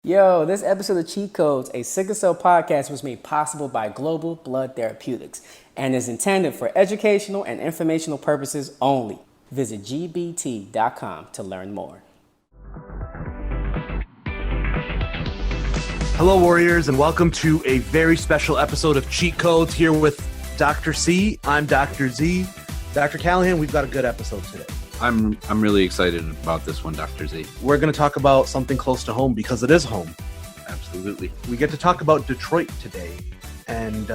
Yo, this episode of Cheat Codes, a sickle cell podcast, was made possible by Global Blood Therapeutics and is intended for educational and informational purposes only. Visit gbt.com to learn more. Hello, Warriors, and welcome to a very special episode of Cheat Codes here with Dr. C. I'm Dr. Z. Dr. Callahan, we've got a good episode today. I'm really excited about this one, Dr. Z. We're going to talk about something close to home because it is home. Absolutely. We get to talk about Detroit today and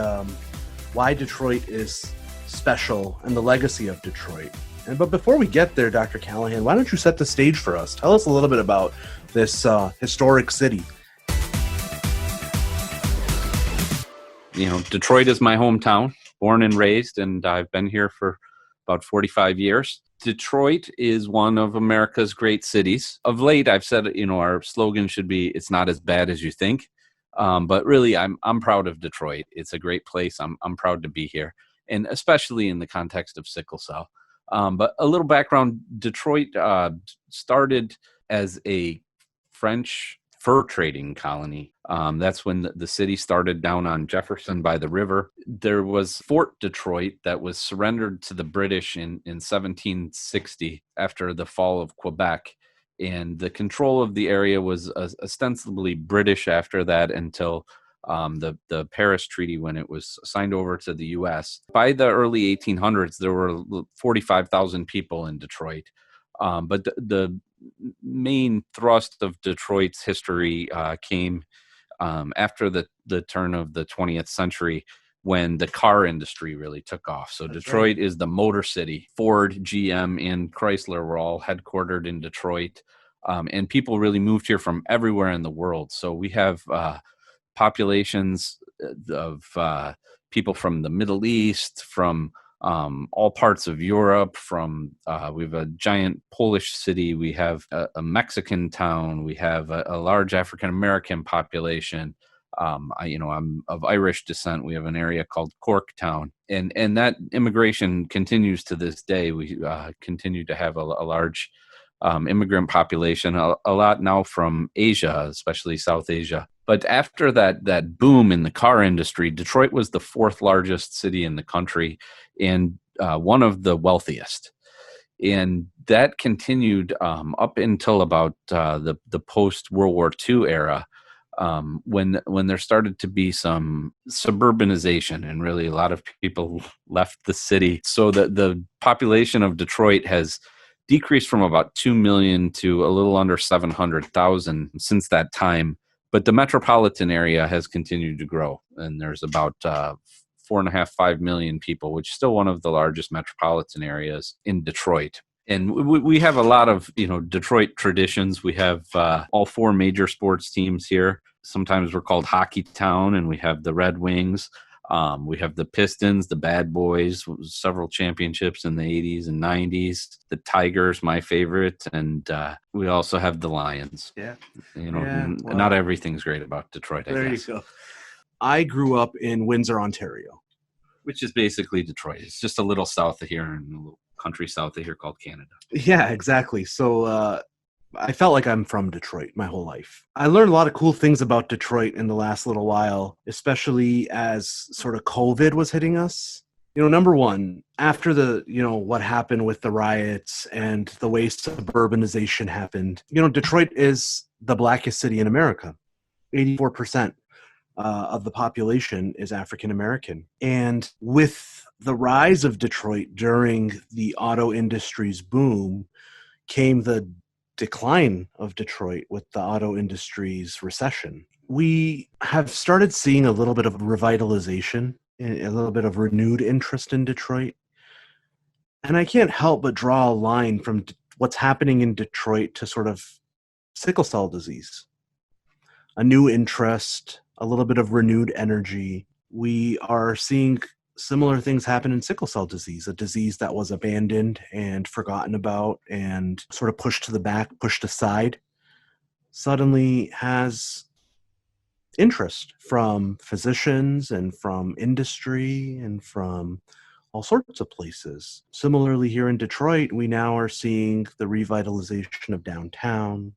why Detroit is special and the legacy of Detroit. But before we get there, Dr. Callahan, why don't you set the stage for us? Tell us a little bit about this historic city. You know, Detroit is my hometown, born and raised, and I've been here for about 45 years. Detroit is one of America's great cities. Of late, I've said, our slogan should be, it's not as bad as you think. But really, I'm proud of Detroit. It's a great place. I'm proud to be here, and especially in the context of sickle cell. But a little background, Detroit started as a French fur trading colony. That's when the city started down on Jefferson by the river. There was Fort Detroit that was surrendered to the British in 1760 after the fall of Quebec. And the control of the area was ostensibly British after that until the Paris Treaty, when it was signed over to the U.S. By the early 1800s, there were 45,000 people in Detroit. But the main thrust of Detroit's history came after the turn of the 20th century, when the car industry really took off. So That's Detroit right. is the motor city. Ford, GM, and Chrysler were all headquartered in Detroit. And people really moved here from everywhere in the world. So we have populations of people from the Middle East, from all parts of Europe. We have a giant Polish city. We have a Mexican town. We have a large African American population. I'm of Irish descent. We have an area called Corktown, and that immigration continues to this day. We continue to have a large immigrant population, a lot now from Asia, especially South Asia. But after that boom in the car industry, Detroit was the fourth largest city in the country and one of the wealthiest. And that continued up until about the post World War II era, when there started to be some suburbanization, and really a lot of people left the city. So the population of Detroit has decreased from about 2 million to a little under 700,000 since that time. But the metropolitan area has continued to grow, and there's about 4.5 million people, which is still one of the largest metropolitan areas in Detroit. And we have a lot of, Detroit traditions. We have all four major sports teams here. Sometimes we're called Hockey Town, and we have the Red Wings. We have the Pistons, the Bad Boys, several championships in the 80s and 90s. The Tigers, my favorite. And we also have the Lions. Yeah. Well, not everything's great about Detroit, I guess. There you go. I grew up in Windsor, Ontario. Which is basically Detroit. It's just a little south of here, and a little country south of here called Canada. Yeah, exactly. So I felt like I'm from Detroit my whole life. I learned a lot of cool things about Detroit in the last little while, especially as sort of COVID was hitting us. Number one, after what happened with the riots and the way suburbanization happened, Detroit is the blackest city in America. 84% of the population is African American. And with the rise of Detroit during the auto industry's boom came the decline of Detroit with the auto industry's recession. We have started seeing a little bit of revitalization, a little bit of renewed interest in Detroit. And I can't help but draw a line from what's happening in Detroit to sort of sickle cell disease. A new interest, a little bit of renewed energy. We are seeing similar things happen in sickle cell disease, a disease that was abandoned and forgotten about and sort of pushed to the back, pushed aside, suddenly has interest from physicians and from industry and from all sorts of places. Similarly, here in Detroit, we now are seeing the revitalization of downtown,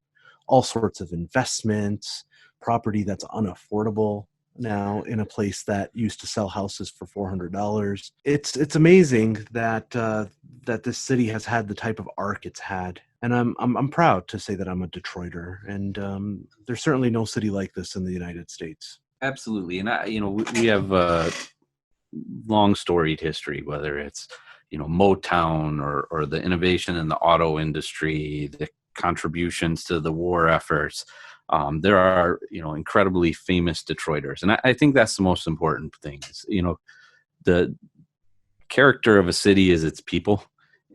all sorts of investments, property that's unaffordable now in a place that used to sell houses for $400. It's amazing that that this city has had the type of arc it's had, and I'm proud to say that I'm a Detroiter. And there's certainly no city like this in the United States. Absolutely. And we have a long storied history, whether it's, Motown or the innovation in the auto industry, the contributions to the war efforts. There are, incredibly famous Detroiters. And I think that's the most important thing is, the character of a city is its people.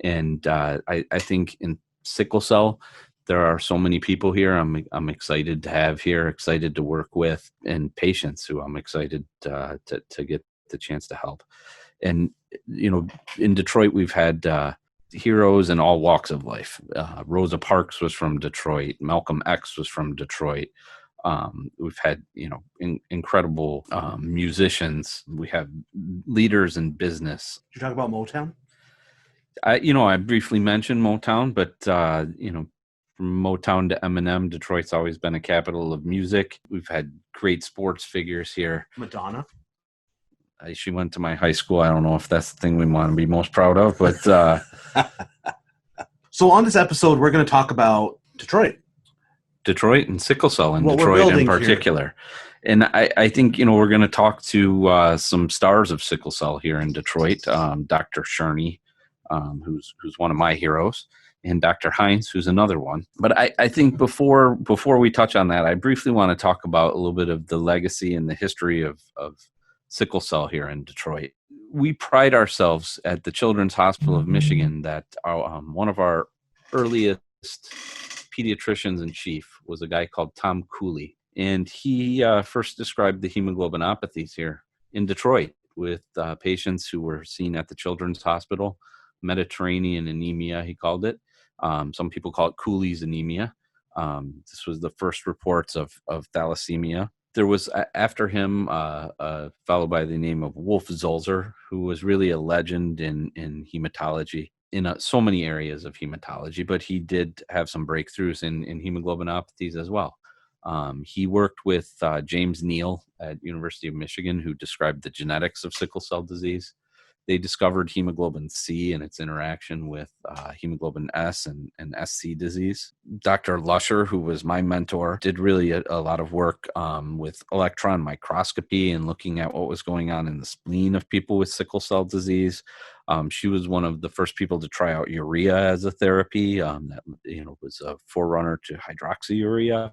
And I think in sickle cell, there are so many people here I'm excited to have here, excited to work with, and patients who I'm excited to get the chance to help. And, in Detroit, we've had heroes in all walks of life. Rosa Parks was from Detroit. Malcolm X was from Detroit. We've had, incredible musicians. We have leaders in business. Did you talk about Motown? I briefly mentioned Motown, but, from Motown to Eminem, Detroit's always been a capital of music. We've had great sports figures here. Madonna. She went to my high school. I don't know if that's the thing we want to be most proud of, but So on this episode, we're going to talk about Detroit and sickle cell in What we're Detroit in building particular. Here. And I think, we're going to talk to some stars of sickle cell here in Detroit, Dr. Shurney, who's one of my heroes, and Dr. Hines, who's another one. But I think before we touch on that, I briefly want to talk about a little bit of the legacy and the history of sickle cell here in Detroit. We pride ourselves at the Children's Hospital of Michigan that one of our earliest pediatricians in chief was a guy called Tom Cooley. And he first described the hemoglobinopathies here in Detroit with patients who were seen at the Children's Hospital. Mediterranean anemia, he called it. Some people call it Cooley's anemia. This was the first reports of thalassemia. There was, after him, a fellow by the name of Wolf Zolzer, who was really a legend in hematology, in so many areas of hematology, but he did have some breakthroughs in hemoglobinopathies as well. He worked with James Neal at University of Michigan, who described the genetics of sickle cell disease. They discovered hemoglobin C and its interaction with hemoglobin S and SC disease. Dr. Lusher, who was my mentor, did really a lot of work with electron microscopy and looking at what was going on in the spleen of people with sickle cell disease. She was one of the first people to try out urea as a therapy that was a forerunner to hydroxyurea.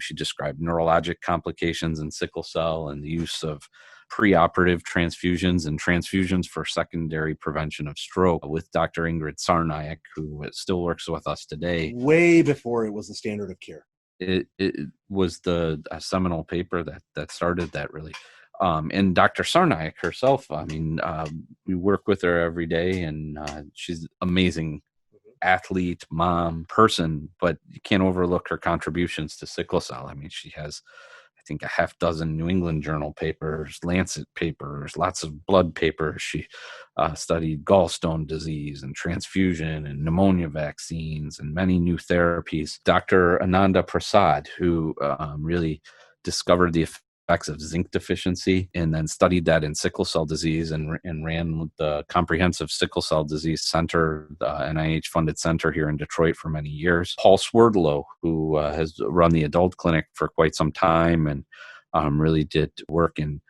She described neurologic complications in sickle cell and the use of preoperative transfusions and transfusions for secondary prevention of stroke with Dr. Ingrid Sarnaik, who still works with us today. Way before it was the standard of care. It was a seminal paper that started that, really. And Dr. Sarnaik herself, we work with her every day, and she's amazing athlete, mom, person, but you can't overlook her contributions to sickle cell. She has, I think, a half dozen New England Journal papers, Lancet papers, lots of blood papers. She studied gallstone disease and transfusion and pneumonia vaccines and many new therapies. Dr. Ananda Prasad, who really discovered the effects of zinc deficiency and then studied that in sickle cell disease and ran the Comprehensive Sickle Cell Disease Center, the NIH-funded center here in Detroit for many years. Paul Swerdlow, who has run the adult clinic for quite some time and really did work in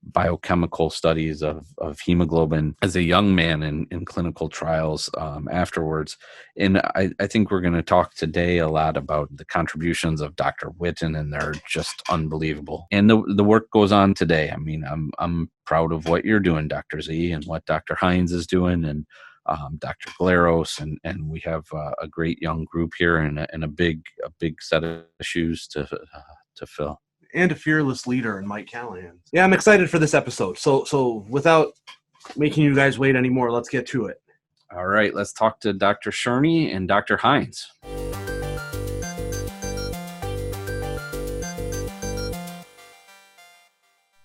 biochemical studies of hemoglobin as a young man in clinical trials afterwards. And I think we're going to talk today a lot about the contributions of Dr. Whitten, and they're just unbelievable. And the work goes on today. I'm proud of what you're doing, Dr. Z, and what Dr. Hines is doing, and Dr. Glaros, and we have a great young group here and a big set of shoes to fill. And a fearless leader in Mike Callahan. Yeah, I'm excited for this episode. So without making you guys wait anymore, let's get to it. All right, let's talk to Dr. Shurney and Dr. Hines.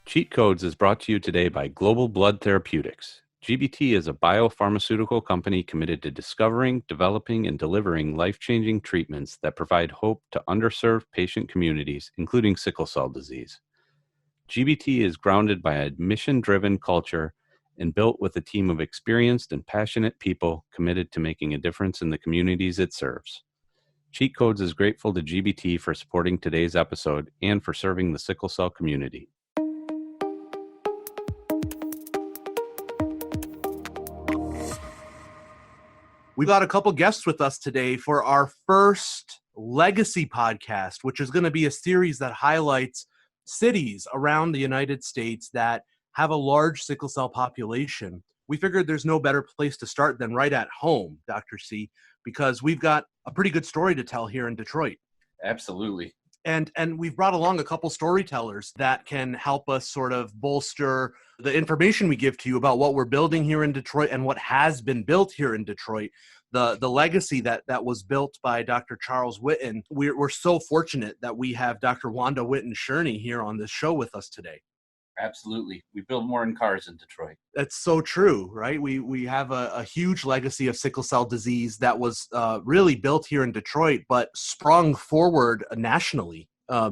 Cheat Codes is brought to you today by Global Blood Therapeutics. GBT is a biopharmaceutical company committed to discovering, developing, and delivering life-changing treatments that provide hope to underserved patient communities, including sickle cell disease. GBT is grounded by a mission-driven culture and built with a team of experienced and passionate people committed to making a difference in the communities it serves. Cheat Codes is grateful to GBT for supporting today's episode and for serving the sickle cell community. We've got a couple guests with us today for our first Legacy podcast, which is going to be a series that highlights cities around the United States that have a large sickle cell population. We figured there's no better place to start than right at home, Dr. C, because we've got a pretty good story to tell here in Detroit. Absolutely. And we've brought along a couple storytellers that can help us sort of bolster the information we give to you about what we're building here in Detroit and what has been built here in Detroit. The legacy that was built by Dr. Charles Whitten. We're so fortunate that we have Dr. Wanda Whitten-Shurney here on this show with us today. Absolutely. We build more in cars in Detroit. That's so true, right? We have a huge legacy of sickle cell disease that was really built here in Detroit, but sprung forward nationally,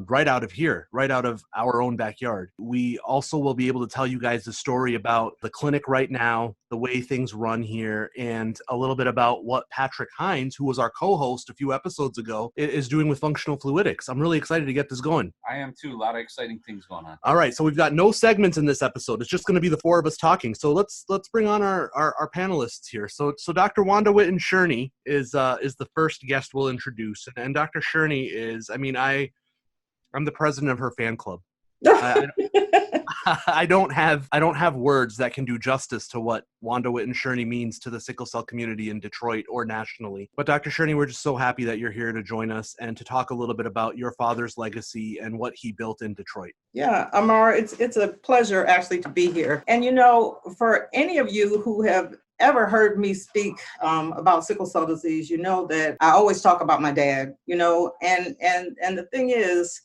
right out of here, right out of our own backyard. We also will be able to tell you guys the story about the clinic right now, the way things run here, and a little bit about what Patrick Hines, who was our co-host a few episodes ago, is doing with functional fluidics. I'm really excited to get this going. I am too. A lot of exciting things going on. All right, so we've got no segments in this episode. It's just going to be the four of us talking. So let's bring on our panelists here. So Dr. Wanda Whitten-Shurney is the first guest we'll introduce, and Dr. Shurney is, I'm the president of her fan club. I don't have words that can do justice to what Wanda Whitten-Shurney means to the sickle cell community in Detroit or nationally. But Dr. Shurney, we're just so happy that you're here to join us and to talk a little bit about your father's legacy and what he built in Detroit. Yeah, Ahmar, it's a pleasure actually to be here. And for any of you who have ever heard me speak about sickle cell disease, you know that I always talk about my dad, and the thing is,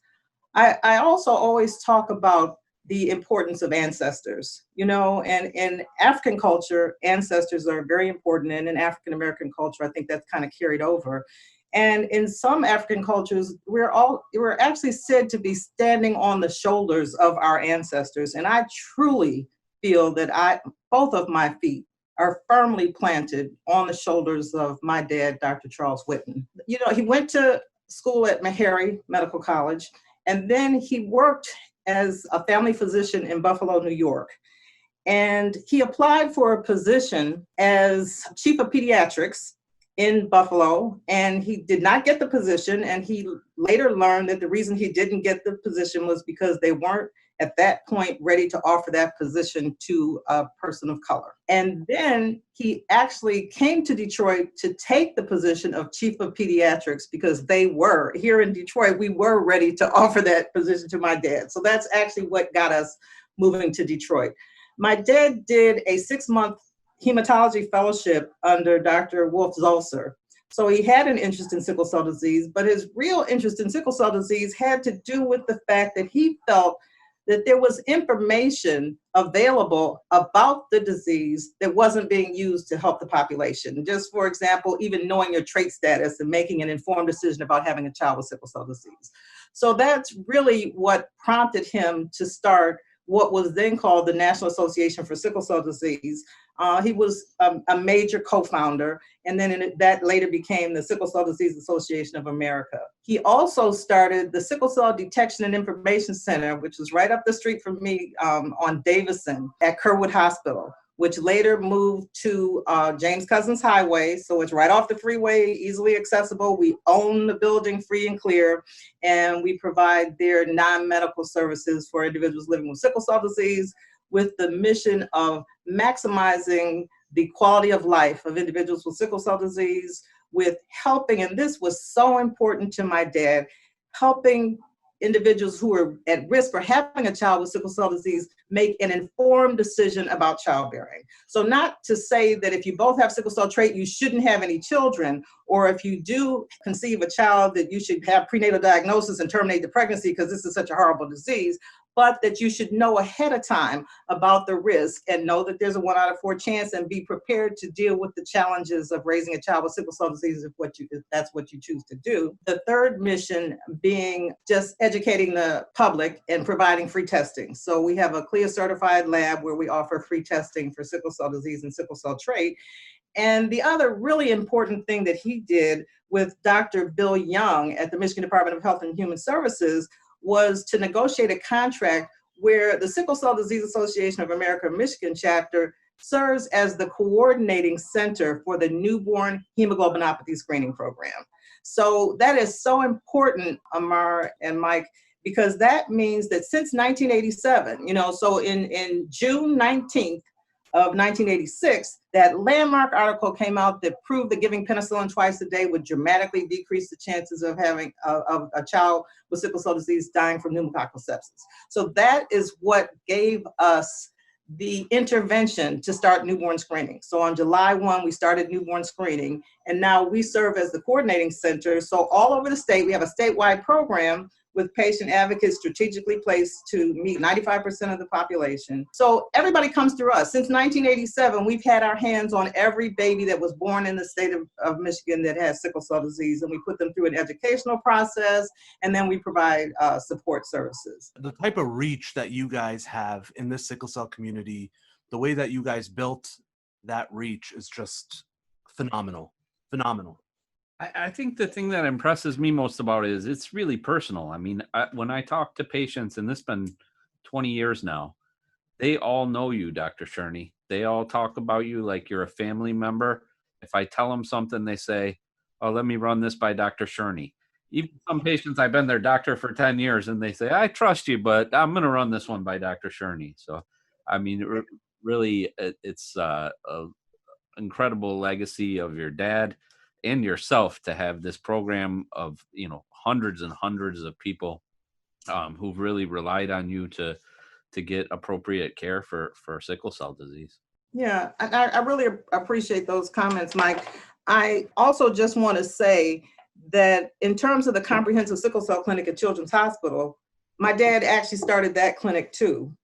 I also always talk about the importance of ancestors, and in African culture, ancestors are very important. And in African American culture, I think that's kind of carried over. And in some African cultures, we're actually said to be standing on the shoulders of our ancestors. And I truly feel that both of my feet are firmly planted on the shoulders of my dad, Dr. Charles Whitten. He went to school at Meharry Medical College, and then he worked as a family physician in Buffalo, New York. And he applied for a position as chief of pediatrics in Buffalo, and he did not get the position. And he later learned that the reason he didn't get the position was because they weren't at that point ready to offer that position to a person of color. And then he actually came to Detroit to take the position of chief of pediatrics because they were, here in Detroit, we were ready to offer that position to my dad. So that's actually what got us moving to Detroit. My dad did a 6-month hematology fellowship under Dr. Wolf Zolcer. So he had an interest in sickle cell disease, but his real interest in sickle cell disease had to do with the fact that he felt that there was information available about the disease that wasn't being used to help the population. Just for example, even knowing your trait status and making an informed decision about having a child with sickle cell disease. So that's really what prompted him to start what was then called the National Association for Sickle Cell Disease. He was a major co-founder, and then that later became the Sickle Cell Disease Association of America. He also started the Sickle Cell Detection and Information Center, which was right up the street from me on Davison at Kerwood Hospital, which later moved to James Cousins Highway. So it's right off the freeway, easily accessible. We own the building free and clear, and we provide their non-medical services for individuals living with sickle cell disease with the mission of maximizing the quality of life of individuals with sickle cell disease, with helping, and this was so important to my dad, helping individuals who are at risk for having a child with sickle cell disease make an informed decision about childbearing. So not to say that if you both have sickle cell trait, you shouldn't have any children, or if you do conceive a child that you should have prenatal diagnosis and terminate the pregnancy because this is such a horrible disease, but that you should know ahead of time about the risk and know that there's a 1 out of 4 chance and be prepared to deal with the challenges of raising a child with sickle cell disease if that's what you choose to do. The third mission being just educating the public and providing free testing. So we have a CLIA certified lab where we offer free testing for sickle cell disease and sickle cell trait. And the other really important thing that he did with Dr. Bill Young at the Michigan Department of Health and Human Services was to negotiate a contract where the Sickle Cell Disease Association of America Michigan chapter serves as the coordinating center for the newborn hemoglobinopathy screening program. So that is so important, Ahmar and Mike, because that means that since 1987, so in June 19th, of 1986, that landmark article came out that proved that giving penicillin twice a day would dramatically decrease the chances of having a child with sickle cell disease dying from pneumococcal sepsis. So that is what gave us the intervention to start newborn screening. So on July 1, we started newborn screening, and now we serve as the coordinating center. So all over the state, we have a statewide program with patient advocates strategically placed to meet 95% of the population. So everybody comes through us. Since 1987, we've had our hands on every baby that was born in the state of Michigan that has sickle cell disease, and we put them through an educational process, and then we provide support services. The type of reach that you guys have in this sickle cell community, the way that you guys built that reach is just phenomenal. I think the thing that impresses me most about it is it's really personal. I mean, when I talk to patients, and this has been 20 years now, they all know you, Dr. Shurney. They all talk about you like you're a family member. If I tell them something, they say, oh, let me run this by Dr. Shurney. Even some patients, I've been their doctor for 10 years, and they say, I trust you, but I'm going to run this one by Dr. Shurney. So, I mean, really, it's an incredible legacy of your dad and yourself to have this program of, hundreds and hundreds of people who've really relied on you to get appropriate care for sickle cell disease. Yeah, I really appreciate those comments, Mike. I also just want to say that in terms of the comprehensive sickle cell clinic at Children's Hospital, my dad actually started that clinic too,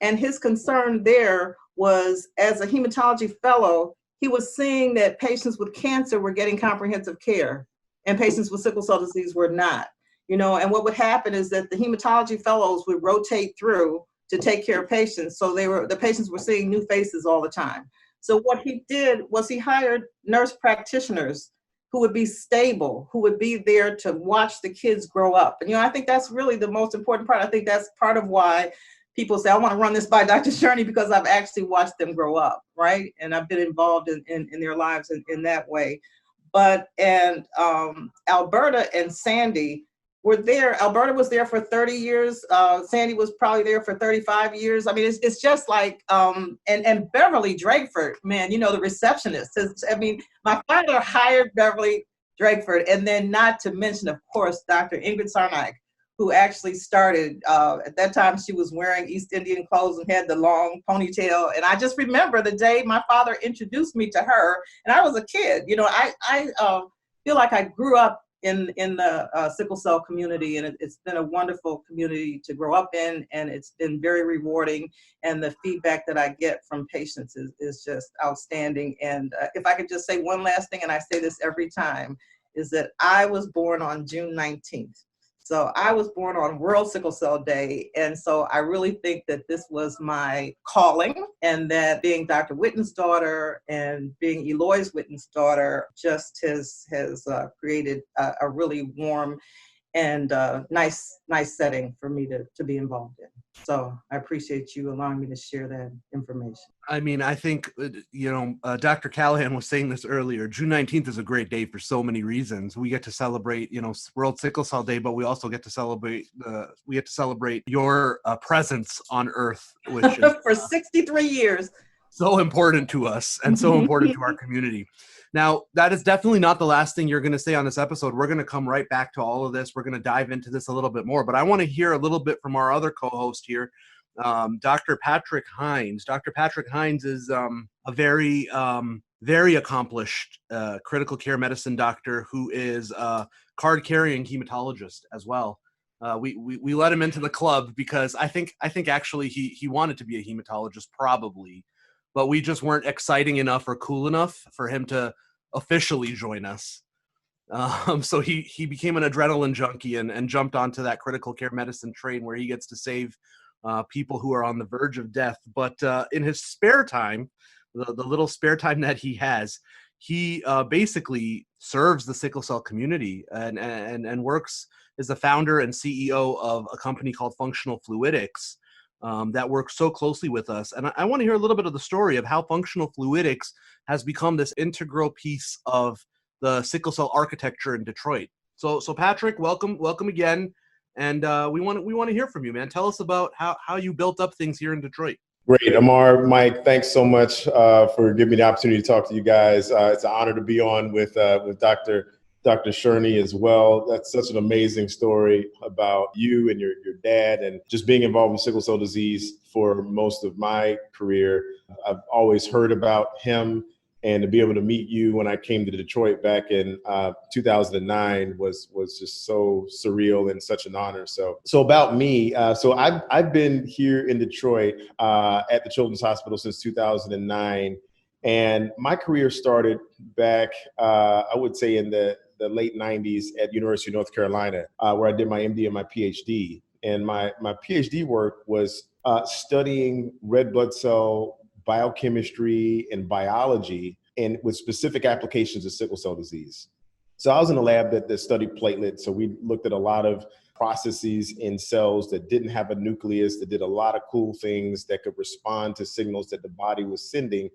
and his concern there was, as a hematology fellow, he was seeing that patients with cancer were getting comprehensive care and patients with sickle cell disease were not, and what would happen is that the hematology fellows would rotate through to take care of patients. So the patients were seeing new faces all the time. So what he did was he hired nurse practitioners who would be stable, who would be there to watch the kids grow up. And, I think that's really the most important part. I think that's part of why people say, I want to run this by Dr. Shurney, because I've actually watched them grow up, right? And I've been involved in their lives in that way. And Alberta and Sandy were there. Alberta was there for 30 years. Sandy was probably there for 35 years. I mean, it's just like, and Beverly Drakeford, man, the receptionist. My father hired Beverly Drakeford, and then not to mention, of course, Dr. Ingrid Sarnaik, who actually started, at that time she was wearing East Indian clothes and had the long ponytail. And I just remember the day my father introduced me to her, and I was a kid. I feel like I grew up in the sickle cell community, and it's been a wonderful community to grow up in, and it's been very rewarding. And the feedback that I get from patients is just outstanding. And if I could just say one last thing, and I say this every time, is that I was born on June 19th. So I was born on World Sickle Cell Day. And so I really think that this was my calling, and that being Dr. Whitten's daughter and being Eloise Whitten's daughter just has created a really warm and nice setting for me to be involved in. So I appreciate you allowing me to share that information. I mean, I think, Dr. Callahan was saying this earlier. June 19th is a great day for so many reasons. We get to celebrate, World Sickle Cell Day, but we also get to celebrate, your presence on Earth, which is for 63 years. So important to us and so important to our community. Now, that is definitely not the last thing you're going to say on this episode. We're going to come right back to all of this. We're going to dive into this a little bit more, but I want to hear a little bit from our other co-host here, Dr. Patrick Hines. Dr. Patrick Hines is a very, very accomplished critical care medicine doctor who is a card-carrying hematologist as well. We let him into the club because I think actually he wanted to be a hematologist probably, but we just weren't exciting enough or cool enough for him to officially join us. So he became an adrenaline junkie and jumped onto that critical care medicine train where he gets to save people who are on the verge of death. But in his spare time, the little spare time that he has, he basically serves the sickle cell community and works as the founder and CEO of a company called Functional Fluidics that works so closely with us. And I want to hear a little bit of the story of how Functional Fluidics has become this integral piece of the sickle cell architecture in Detroit. So Patrick, welcome again. And we want to hear from you, man. Tell us about how you built up things here in Detroit. Great, Ahmar, Mike, thanks so much for giving me the opportunity to talk to you guys. It's an honor to be on with Dr. Shurney as well. That's such an amazing story about you and your dad and just being involved in sickle cell disease for most of my career. I've always heard about him, and to be able to meet you when I came to Detroit back in 2009 was just so surreal and such an honor. So about me, so I've been here in Detroit at the Children's Hospital since 2009, and my career started back, I would say, in the late 90s at University of North Carolina, where I did my MD and my PhD. And my PhD work was studying red blood cell biochemistry and biology, and with specific applications of sickle cell disease. So I was in a lab that studied platelets. So we looked at a lot of processes in cells that didn't have a nucleus, that did a lot of cool things that could respond to signals that the body was sending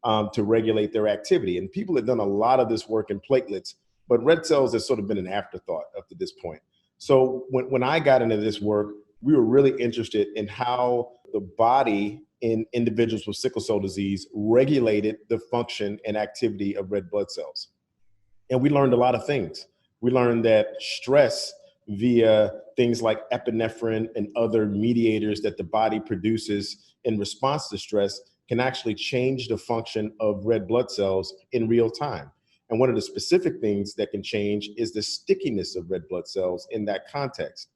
to regulate their activity. And people had done a lot of this work in platelets, but red cells has sort of been an afterthought up to this point. So when I got into this work, we were really interested in how the body in individuals with sickle cell disease regulated the function and activity of red blood cells. And we learned a lot of things. We learned that stress via things like epinephrine and other mediators that the body produces in response to stress can actually change the function of red blood cells in real time. And one of the specific things that can change is the stickiness of red blood cells in that context.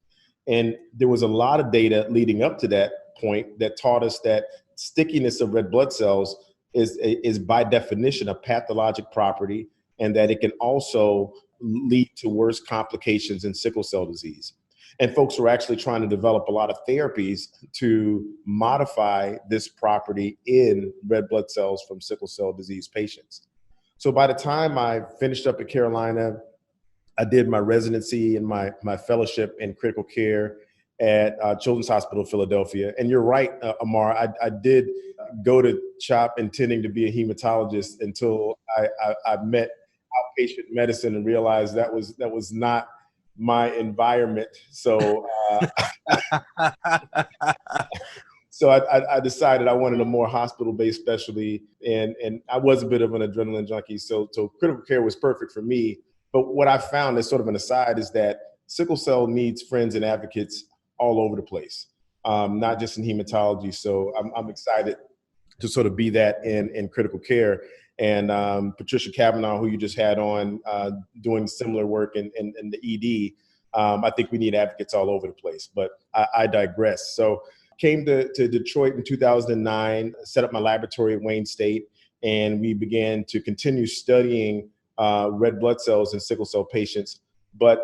And there was a lot of data leading up to that point that taught us that stickiness of red blood cells is by definition a pathologic property, and that it can also lead to worse complications in sickle cell disease. And folks were actually trying to develop a lot of therapies to modify this property in red blood cells from sickle cell disease patients. So by the time I finished up at Carolina, I did my residency and my fellowship in critical care at Children's Hospital of Philadelphia. And you're right, Ahmar, I did go to CHOP intending to be a hematologist until I met outpatient medicine and realized that was not my environment. So so I decided I wanted a more hospital-based specialty, and I was a bit of an adrenaline junkie. So critical care was perfect for me. But what I found as sort of an aside is that sickle cell needs friends and advocates all over the place, not just in hematology. So I'm excited to sort of be that in critical care. And Patricia Cavanaugh, who you just had on doing similar work in the ED, I think we need advocates all over the place, but I digress. So came to Detroit in 2009, set up my laboratory at Wayne State, and we began to continue studying red blood cells in sickle cell patients. But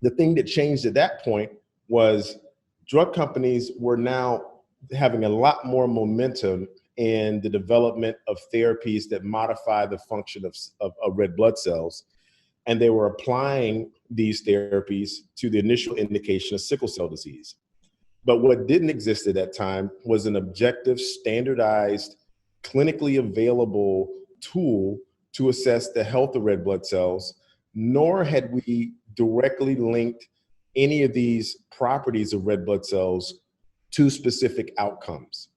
the thing that changed at that point was drug companies were now having a lot more momentum in the development of therapies that modify the function of red blood cells. And they were applying these therapies to the initial indication of sickle cell disease. But what didn't exist at that time was an objective, standardized, clinically available tool to assess the health of red blood cells, nor had we directly linked any of these properties of red blood cells to specific outcomes.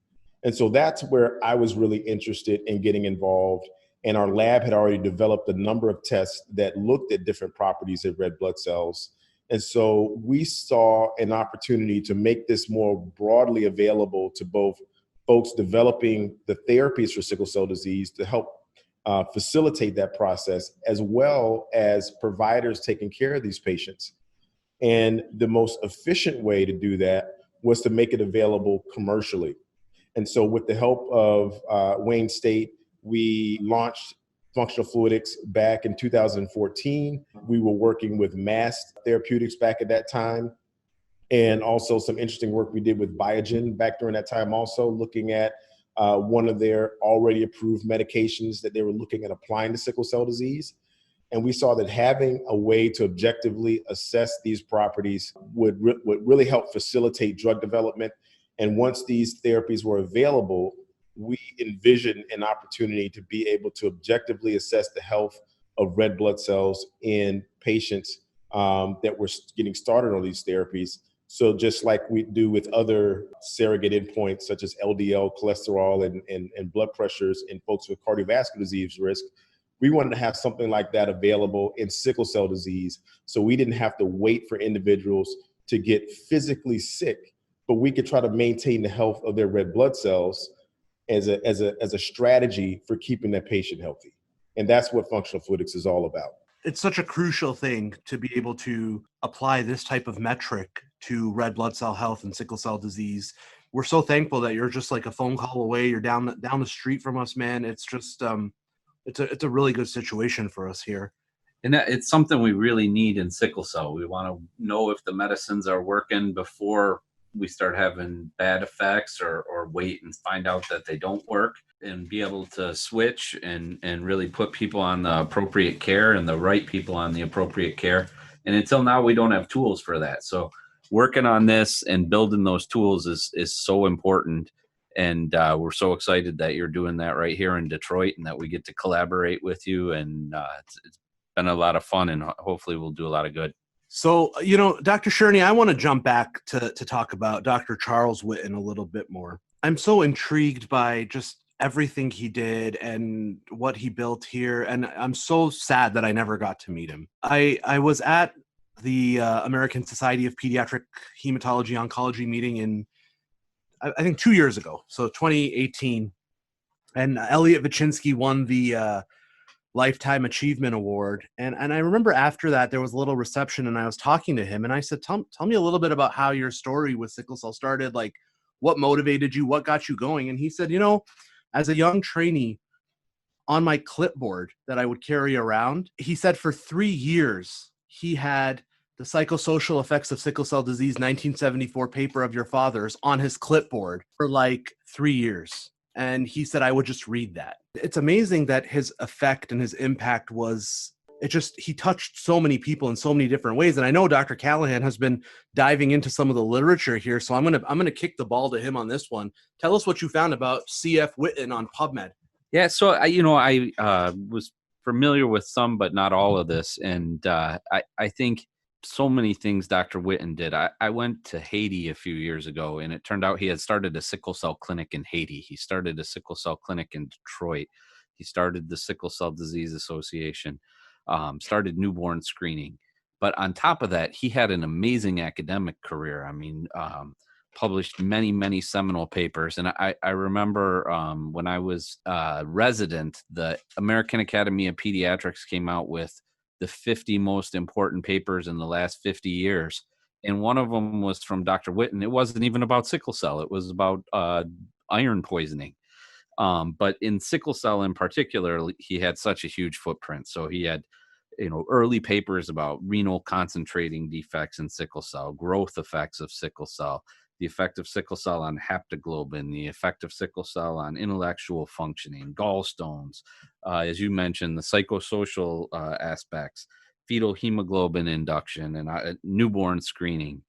And so that's where I was really interested in getting involved. And our lab had already developed a number of tests that looked at different properties of red blood cells. And so we saw an opportunity to make this more broadly available to both folks developing the therapies for sickle cell disease to help facilitate that process, as well as providers taking care of these patients. And the most efficient way to do that was to make it available commercially. And so with the help of Wayne State, we launched functional fluidics back in 2014. We were working with Mass Therapeutics back at that time, and also some interesting work we did with Biogen back during that time, also looking at one of their already approved medications that they were looking at applying to sickle cell disease. And we saw that having a way to objectively assess these properties would really help facilitate drug development. And once these therapies were available, we envisioned an opportunity to be able to objectively assess the health of red blood cells in patients that were getting started on these therapies. So just like we do with other surrogate endpoints, such as LDL cholesterol and blood pressures in folks with cardiovascular disease risk, we wanted to have something like that available in sickle cell disease. So we didn't have to wait for individuals to get physically sick, but we could try to maintain the health of their red blood cells as a strategy for keeping that patient healthy. And that's what functional fluidics is all about. It's such a crucial thing to be able to apply this type of metric to red blood cell health and sickle cell disease. We're so thankful that you're just like a phone call away. You're down the street from us, man. It's just it's a really good situation for us here. And it's something we really need in sickle cell. We want to know if the medicines are working before we start having bad effects, or wait and find out that they don't work, and be able to switch and really put people on the appropriate care and the right people on the appropriate care. And until now, we don't have tools for that. So working on this and building those tools is so important. And we're so excited that you're doing that right here in Detroit, and that we get to collaborate with you. And it's been a lot of fun, and hopefully we'll do a lot of good. So, Dr. Shurney, I want to jump back to talk about Dr. Charles Whitten a little bit more. I'm so intrigued by just everything he did and what he built here. And I'm so sad that I never got to meet him. I was at the American Society of Pediatric Hematology Oncology meeting in, I think, 2 years ago. So 2018. And Elliot Vichinsky won the Lifetime Achievement Award. And I remember after that, there was a little reception, and I was talking to him, and I said, tell me a little bit about how your story with sickle cell started. Like, what motivated you? What got you going? And he said, as a young trainee, on my clipboard that I would carry around, he said for 3 years, he had the Psychosocial Effects of Sickle Cell Disease 1974 paper of your father's on his clipboard for like 3 years. And he said, I would just read that. It's amazing that his effect and his impact was, he touched so many people in so many different ways. And I know Dr. Callahan has been diving into some of the literature here. So I'm going to kick the ball to him on this one. Tell us what you found about CF Whitten on PubMed. Yeah. So, I was familiar with some, but not all of this. And I think so many things Dr. Whitten did. I went to Haiti a few years ago, and it turned out he had started a sickle cell clinic in Haiti. He started a sickle cell clinic in Detroit. He started the Sickle Cell Disease Association, started newborn screening. But on top of that, he had an amazing academic career. I mean, published many, many seminal papers. And I remember when I was resident, the American Academy of Pediatrics came out with the 50 most important papers in the last 50 years. And one of them was from Dr. Whitten. It wasn't even about sickle cell. It was about iron poisoning. But in sickle cell in particular, he had such a huge footprint. So he had, early papers about renal concentrating defects in sickle cell, growth effects of sickle cell, the effect of sickle cell on haptoglobin, the effect of sickle cell on intellectual functioning, gallstones, as you mentioned, the psychosocial aspects, fetal hemoglobin induction, and newborn screening.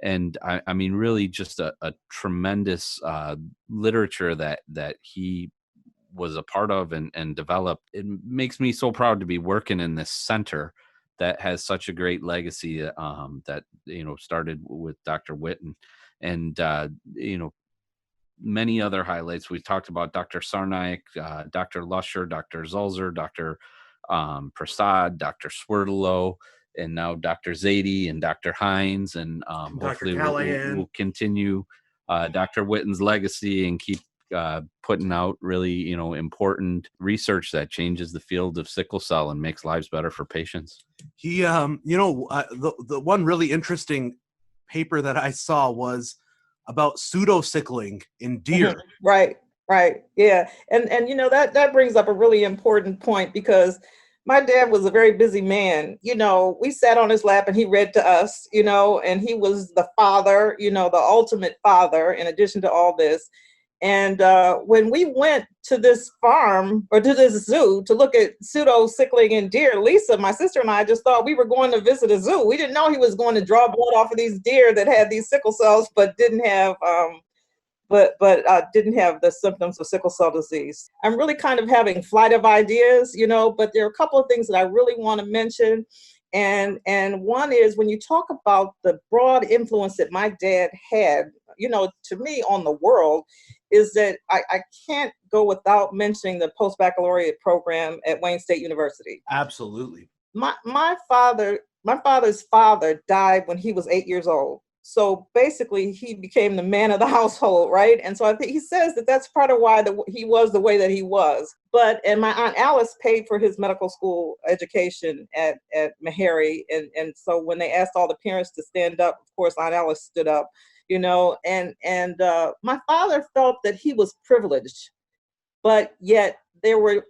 And I mean, really just a tremendous literature that he was a part of and developed. It makes me so proud to be working in this center that has such a great legacy that, started with Dr. Whitten. And, many other highlights. We talked about Dr. Sarnaik, Dr. Lusher, Dr. Zulzer, Dr. Prasad, Dr. Swerdlow, and now Dr. Zadie and Dr. Hines, and Dr. hopefully Callahan. we'll continue Dr. Whitten's legacy and keep putting out really, important research that changes the field of sickle cell and makes lives better for patients. He, the one really interesting paper that I saw was about pseudo sickling in deer. Right. Yeah. And that brings up a really important point, because my dad was a very busy man. We sat on his lap and he read to us, and he was the father, the ultimate father, in addition to all this. And when we went to this farm or to this zoo to look at pseudo sickling in deer, Lisa, my sister, and I just thought we were going to visit a zoo. We didn't know he was going to draw blood off of these deer that had these sickle cells, but didn't have didn't have the symptoms of sickle cell disease. I'm really kind of having flight of ideas, but there are a couple of things that I really want to mention. And one is, when you talk about the broad influence that my dad had, to me, on the world, is that I can't go without mentioning the post-baccalaureate program at Wayne State University. Absolutely. My father's father died when he was 8 years old. So basically, he became the man of the household, right? And so I think he says that that's part of why he was the way that he was. And my Aunt Alice paid for his medical school education at Meharry. And so when they asked all the parents to stand up, of course, Aunt Alice stood up, and my father felt that he was privileged, but yet there were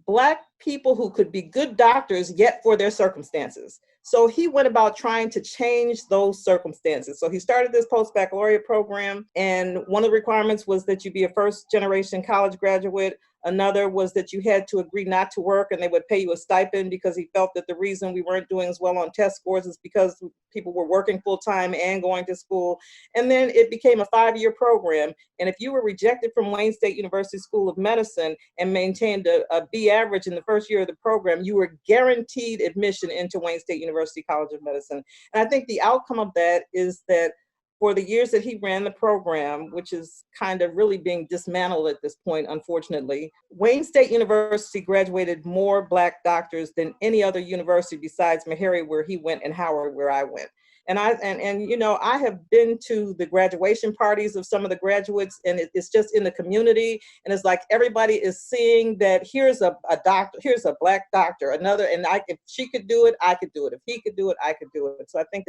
Black people who could be good doctors, yet for their circumstances. So he went about trying to change those circumstances. So he started this post-baccalaureate program, and one of the requirements was that you be a first-generation college graduate. Another was that you had to agree not to work, and they would pay you a stipend, because he felt that the reason we weren't doing as well on test scores is because people were working full-time and going to school. And then it became a 5-year program. And if you were rejected from Wayne State University School of Medicine and maintained a B average in the first year of the program, you were guaranteed admission into Wayne State University College of Medicine. And I think the outcome of that is that for the years that he ran the program, which is kind of really being dismantled at this point, unfortunately, Wayne State University graduated more Black doctors than any other university besides Meharry, where he went, and Howard, where I went. And I have been to the graduation parties of some of the graduates, and it's just in the community, and it's like everybody is seeing that here's a doctor, here's a Black doctor, another, and if she could do it, I could do it. If he could do it, I could do it. So I think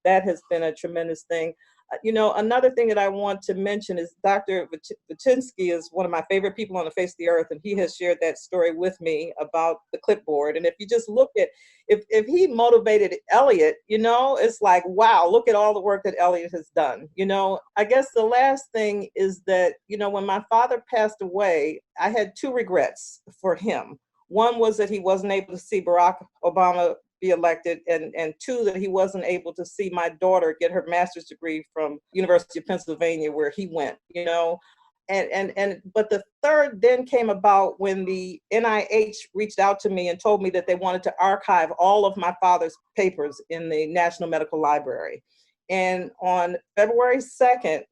that has been a tremendous thing. Another thing that I want to mention is Dr. Whitten-Shurney is one of my favorite people on the face of the earth, and he has shared that story with me about the clipboard. And if you just look at, if he motivated Elliot, it's like, wow, look at all the work that Elliot has done. I guess the last thing is that, when my father passed away, I had 2 regrets for him. One was that he wasn't able to see Barack Obama be elected, and 2, that he wasn't able to see my daughter get her master's degree from University of Pennsylvania, where he went, but the third then came about when the NIH reached out to me and told me that they wanted to archive all of my father's papers in the National Medical Library. And on February 2nd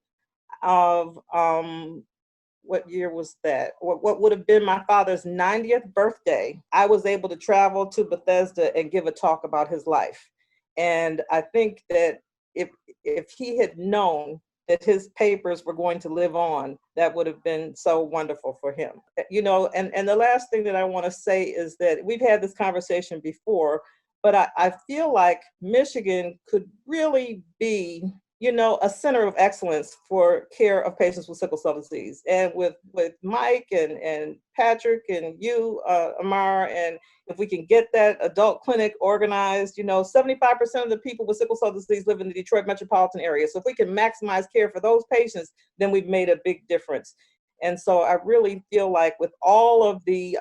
of what year was that? What would have been my father's 90th birthday, I was able to travel to Bethesda and give a talk about his life. And I think that if he had known that his papers were going to live on, that would have been so wonderful for him. And the last thing that I want to say is that we've had this conversation before, but I feel like Michigan could really be a center of excellence for care of patients with sickle cell disease. And with Mike and Patrick and you, Ahmar, and if we can get that adult clinic organized, 75% of the people with sickle cell disease live in the Detroit metropolitan area. So if we can maximize care for those patients, then we've made a big difference. And so I really feel like with all of the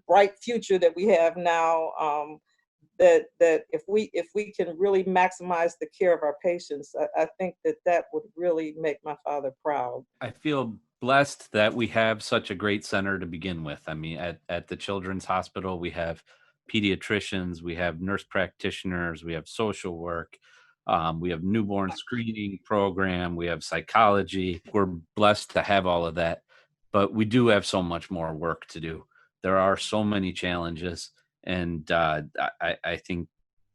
bright future that we have now, that if we can really maximize the care of our patients, I think that would really make my father proud. I feel blessed that we have such a great center to begin with. I mean, at the Children's Hospital, we have pediatricians, we have nurse practitioners, we have social work, we have newborn screening program, we have psychology. We're blessed to have all of that, but we do have so much more work to do. There are so many challenges. And I think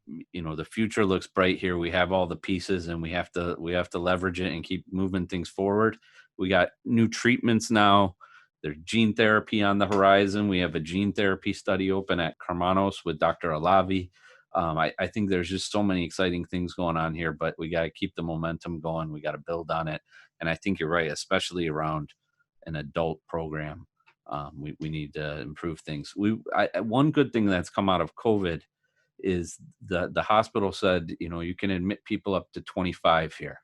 the future looks bright here. We have all the pieces, and we have to leverage it and keep moving things forward. We got new treatments now. There's gene therapy on the horizon. We have a gene therapy study open at Carmanos with Dr. Alavi. I think there's just so many exciting things going on here, but we got to keep the momentum going. We got to build on it. And I think you're right, especially around an adult program. We need to improve things. One good thing that's come out of COVID is the hospital said, you can admit people up to 25 here.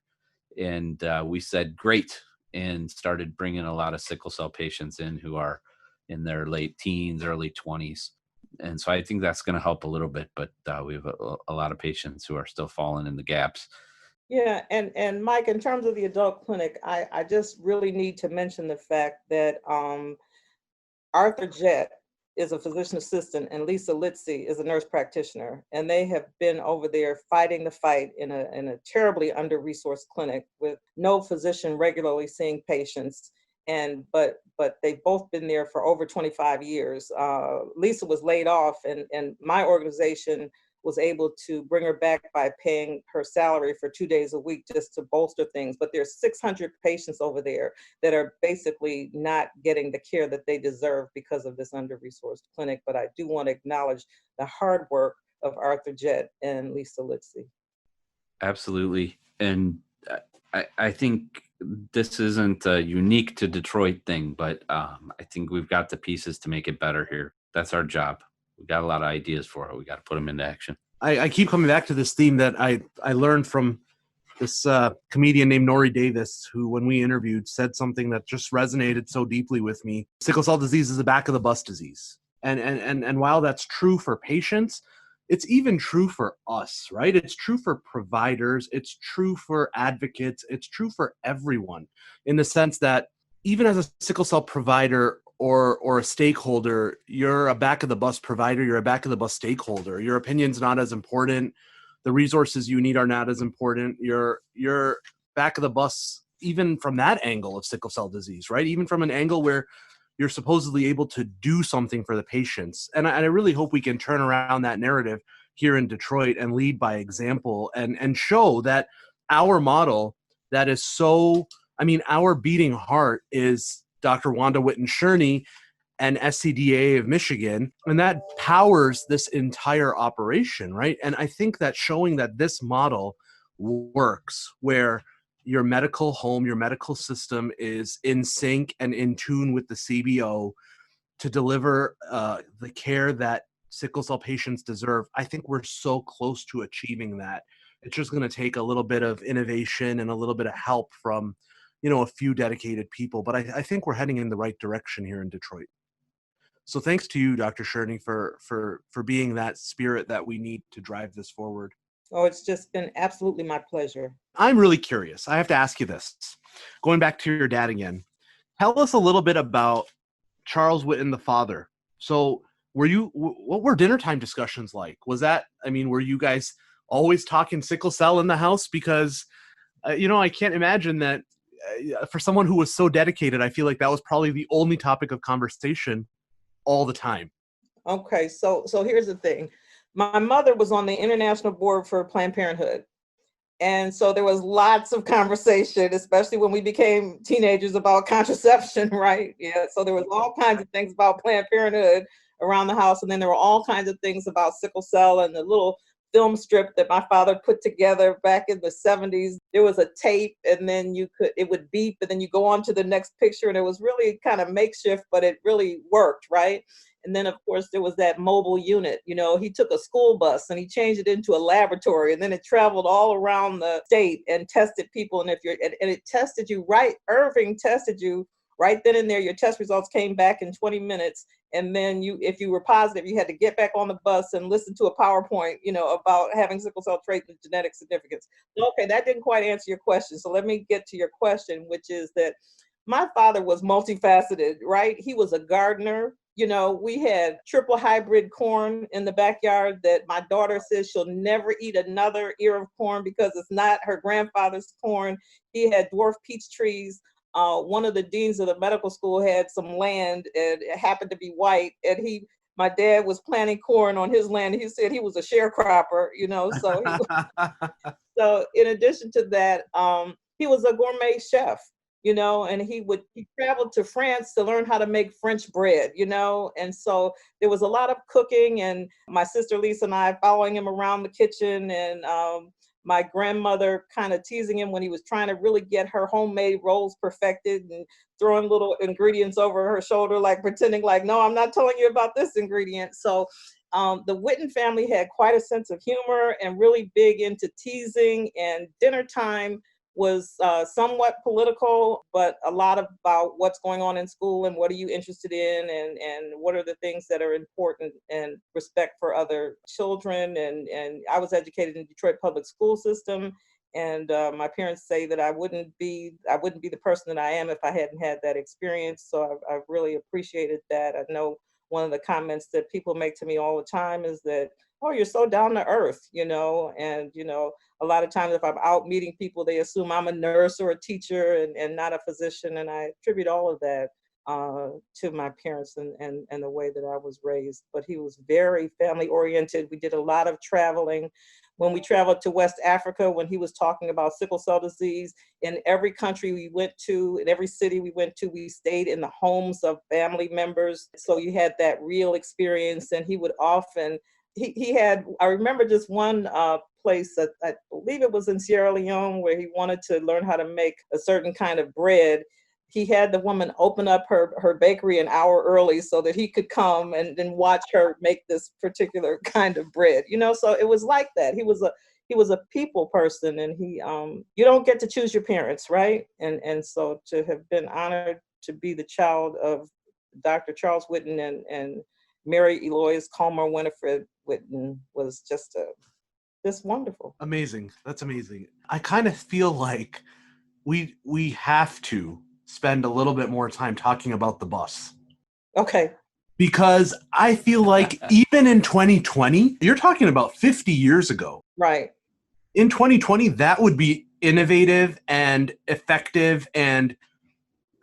And we said, great, and started bringing a lot of sickle cell patients in who are in their late teens, early 20s. And so I think that's going to help a little bit, but we have a lot of patients who are still falling in the gaps. Yeah, and Mike, in terms of the adult clinic, I just really need to mention the fact that Arthur Jett is a physician assistant and Lisa Litzy is a nurse practitioner. And they have been over there fighting the fight in a terribly under-resourced clinic with no physician regularly seeing patients. But they've both been there for over 25 years. Lisa was laid off, and my organization was able to bring her back by paying her salary for 2 days a week just to bolster things. But there's 600 patients over there that are basically not getting the care that they deserve because of this under-resourced clinic. But I do want to acknowledge the hard work of Arthur Jett and Lisa Litzy. Absolutely. And I think this isn't a unique to Detroit thing, but I think we've got the pieces to make it better here. That's our job. We got a lot of ideas for it. We got to put them into action. I keep coming back to this theme that I learned from this comedian named Nori Davis, who, when we interviewed, said something that just resonated so deeply with me. Sickle cell disease is a back of the bus disease. And while that's true for patients, it's even true for us, right? It's true for providers. It's true for advocates. It's true for everyone, in the sense that even as a sickle cell provider or a stakeholder, you're a back of the bus provider, you're a back of the bus stakeholder. Your opinion's not as important. The resources you need are not as important. You're back of the bus, even from that angle of sickle cell disease, right? Even from an angle where you're supposedly able to do something for the patients. And I really hope we can turn around that narrative here in Detroit and lead by example and show that our model that is so, our beating heart is Dr. Wanda Whitten-Shurney and SCDA of Michigan, and that powers this entire operation, right? And I think that showing that this model works, where your medical home, your medical system is in sync and in tune with the CBO to deliver the care that sickle cell patients deserve. I think we're so close to achieving that. It's just going to take a little bit of innovation and a little bit of help from, a few dedicated people. But I think we're heading in the right direction here in Detroit. So thanks to you, Dr. Shurney, for being that spirit that we need to drive this forward. Oh, it's just been absolutely my pleasure. I'm really curious. I have to ask you this. Going back to your dad again, tell us a little bit about Charles Whitten, the father. So what were dinner time discussions like? Was that, were you guys always talking sickle cell in the house? Because, I can't imagine that for someone who was so dedicated, I feel like that was probably the only topic of conversation all the time. Okay, so here's the thing. My mother was on the international board for Planned Parenthood. And so there was lots of conversation, especially when we became teenagers, about contraception, right? Yeah, so there was all kinds of things about Planned Parenthood around the house. And then there were all kinds of things about sickle cell and the little film strip that my father put together back in the 70s. There was a tape, and then it would beep, and then you go on to the next picture, and it was really kind of makeshift, but it really worked, right? And then, of course, there was that mobile unit. He took a school bus and he changed it into a laboratory, and then it traveled all around the state and tested people. And it tested you right. Irving tested you right then and there. Your test results came back in 20 minutes. And then if you were positive, you had to get back on the bus and listen to a PowerPoint, about having sickle cell trait and genetic significance. Okay, that didn't quite answer your question. So let me get to your question, which is that my father was multifaceted, right? He was a gardener. We had triple hybrid corn in the backyard that my daughter says she'll never eat another ear of corn because it's not her grandfather's corn. He had dwarf peach trees. One of the deans of the medical school had some land, and it happened to be white, and he my dad was planting corn on his land. He said he was a sharecropper, you know, so so in addition to that, he was a gourmet chef, you know, and he traveled to France to learn how to make French bread, you know, and so there was a lot of cooking, and my sister Lisa and I following him around the kitchen, and my grandmother kind of teasing him when he was trying to really get her homemade rolls perfected and throwing little ingredients over her shoulder, like pretending like, no, I'm not telling you about this ingredient. So the Whitten family had quite a sense of humor and really big into teasing, and dinner time was somewhat political, but a lot about what's going on in school and what are you interested in, and what are the things that are important, and respect for other children. And I was educated in Detroit public school system, and my parents say that I wouldn't be the person that I am if I hadn't had that experience. So I've really appreciated that. I know one of the comments that people make to me all the time is that, oh, you're so down to earth, you know, and, you know, a lot of times if I'm out meeting people, they assume I'm a nurse or a teacher and not a physician. And I attribute all of that to my parents and the way that I was raised. But he was very family oriented. We did a lot of traveling. When we traveled to West Africa, when he was talking about sickle cell disease, in every country we went to, in every city we went to, we stayed in the homes of family members. So you had that real experience. And he would often, he had, I remember just one place that I believe it was in Sierra Leone, where he wanted to learn how to make a certain kind of bread. He had the woman open up her bakery an hour early so that he could come and then watch her make this particular kind of bread, you know. So it was like that. He was a people person, and he you don't get to choose your parents, right? And so to have been honored to be the child of Dr. Charles Whitten and Mary Eloise Comer Winifred Whitten was just wonderful. Amazing. That's amazing. I kind of feel like we have to spend a little bit more time talking about the bus. Okay. Because I feel like even in 2020, you're talking about 50 years ago. Right. In 2020, that would be innovative and effective and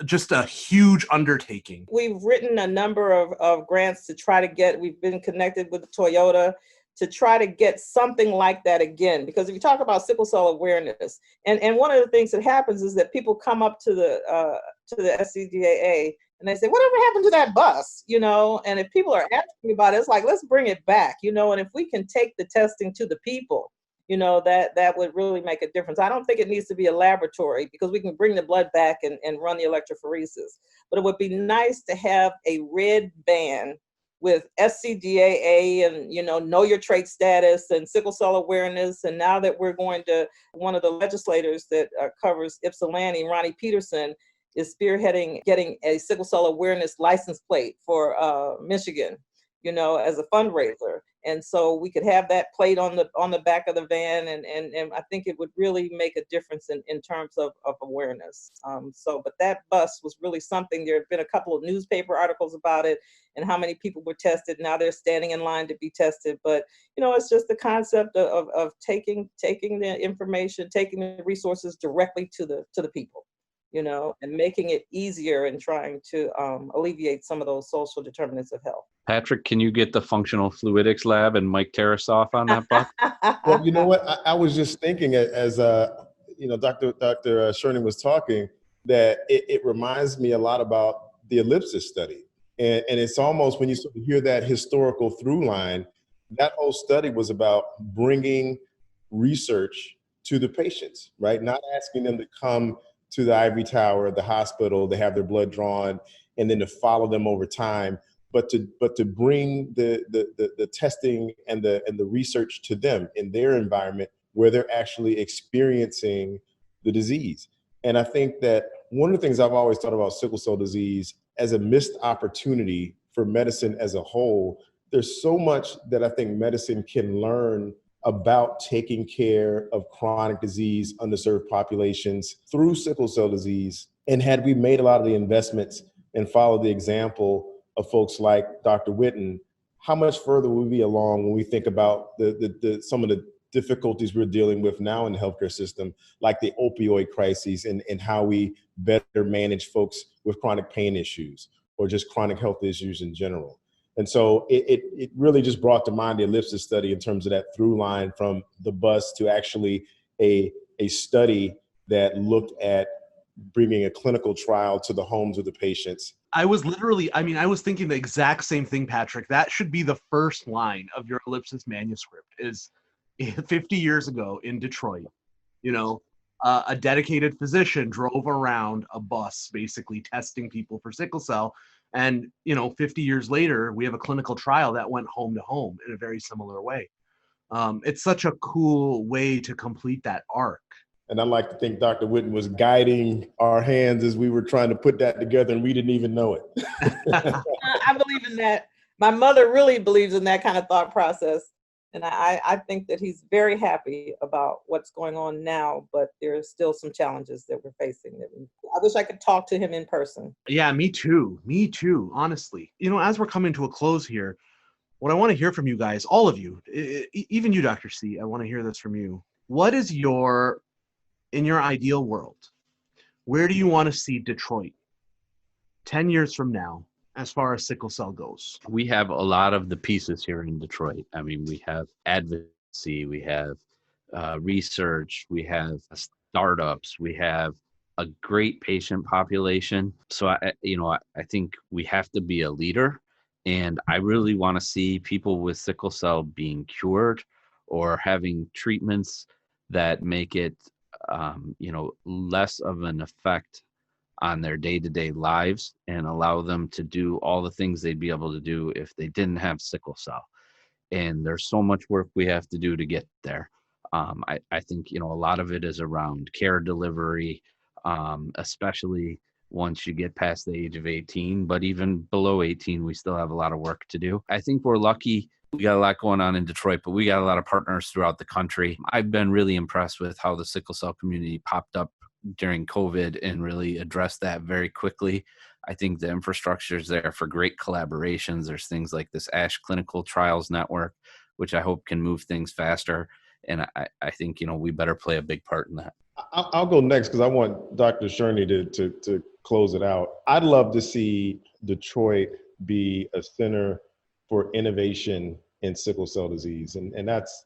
just a huge undertaking. We've written a number of grants to try to get, we've been connected with Toyota to try to get something like that again. Because if you talk about sickle cell awareness, and one of the things that happens is that people come up to the SCDAA and they say, whatever happened to that bus, you know? And if people are asking about it, it's like, let's bring it back, you know? And if we can take the testing to the people, you know, that would really make a difference. I don't think it needs to be a laboratory, because we can bring the blood back and run the electrophoresis. But it would be nice to have a red band with SCDAA and, you know your trait status and sickle cell awareness. And now that we're going to, one of the legislators that covers Ypsilanti, Ronnie Peterson, is spearheading getting a sickle cell awareness license plate for Michigan, you know, as a fundraiser. And so we could have that plate on the back of the van, and I think it would really make a difference in terms of awareness. But that bus was really something. There have been a couple of newspaper articles about it and how many people were tested. Now they're standing in line to be tested. But, you know, it's just the concept of taking the information, taking the resources directly to the people, you know, and making it easier and trying to alleviate some of those social determinants of health. Patrick, can you get the functional fluidics lab and Mike Tarasoff on that bus? Well, you know what? I was just thinking as you know, Dr. Shurney was talking, that it reminds me a lot about the ellipsis study. And it's almost, when you sort of hear that historical through line, that whole study was about bringing research to the patients, right? Not asking them to come to the ivory tower, the hospital, to have their blood drawn, and then to follow them over time, but to bring the testing and the research to them in their environment where they're actually experiencing the disease. And I think that one of the things I've always thought about sickle cell disease as a missed opportunity for medicine as a whole, there's so much that I think medicine can learn about taking care of chronic disease, underserved populations through sickle cell disease. And had we made a lot of the investments and followed the example of folks like Dr. Whitten, how much further would we be along when we think about some of the difficulties we're dealing with now in the healthcare system, like the opioid crises and how we better manage folks with chronic pain issues or just chronic health issues in general. And so it really just brought to mind the ellipsis study in terms of that through line from the bus to actually a study that looked at bringing a clinical trial to the homes of the patients. I was thinking the exact same thing, Patrick. That should be the first line of your ellipsis manuscript is 50 years ago in Detroit, a dedicated physician drove around a bus basically testing people for sickle cell. And, 50 years later, we have a clinical trial that went home to home in a very similar way. It's such a cool way to complete that arc. And I like to think Dr. Whitten was guiding our hands as we were trying to put that together, and we didn't even know it. I believe in that. My mother really believes in that kind of thought process. And I think that he's very happy about what's going on now, but there's still some challenges that we're facing. I wish I could talk to him in person. Yeah, me too, honestly. As we're coming to a close here, what I want to hear from you guys, all of you, even you, Dr. C, I want to hear this from you. What is in your ideal world, where do you want to see Detroit 10 years from now as far as sickle cell goes? We have a lot of the pieces here in Detroit. I mean, we have advocacy, we have research, we have startups, we have a great patient population. So I think we have to be a leader, and I really want to see people with sickle cell being cured or having treatments that make it less of an effect on their day-to-day lives and allow them to do all the things they'd be able to do if they didn't have sickle cell. And there's so much work we have to do to get there. I think, a lot of it is around care delivery, especially once you get past the age of 18, but even below 18, we still have a lot of work to do. I think we're lucky. We got a lot going on in Detroit, but we got a lot of partners throughout the country. I've been really impressed with how the sickle cell community popped up during COVID and really addressed that very quickly. I think the infrastructure is there for great collaborations. There's things like this ASH Clinical Trials Network, which I hope can move things faster. And I think, we better play a big part in that. I'll go next because I want Dr. Shurney to close it out. I'd love to see Detroit be a center for innovation in sickle cell disease. And that's,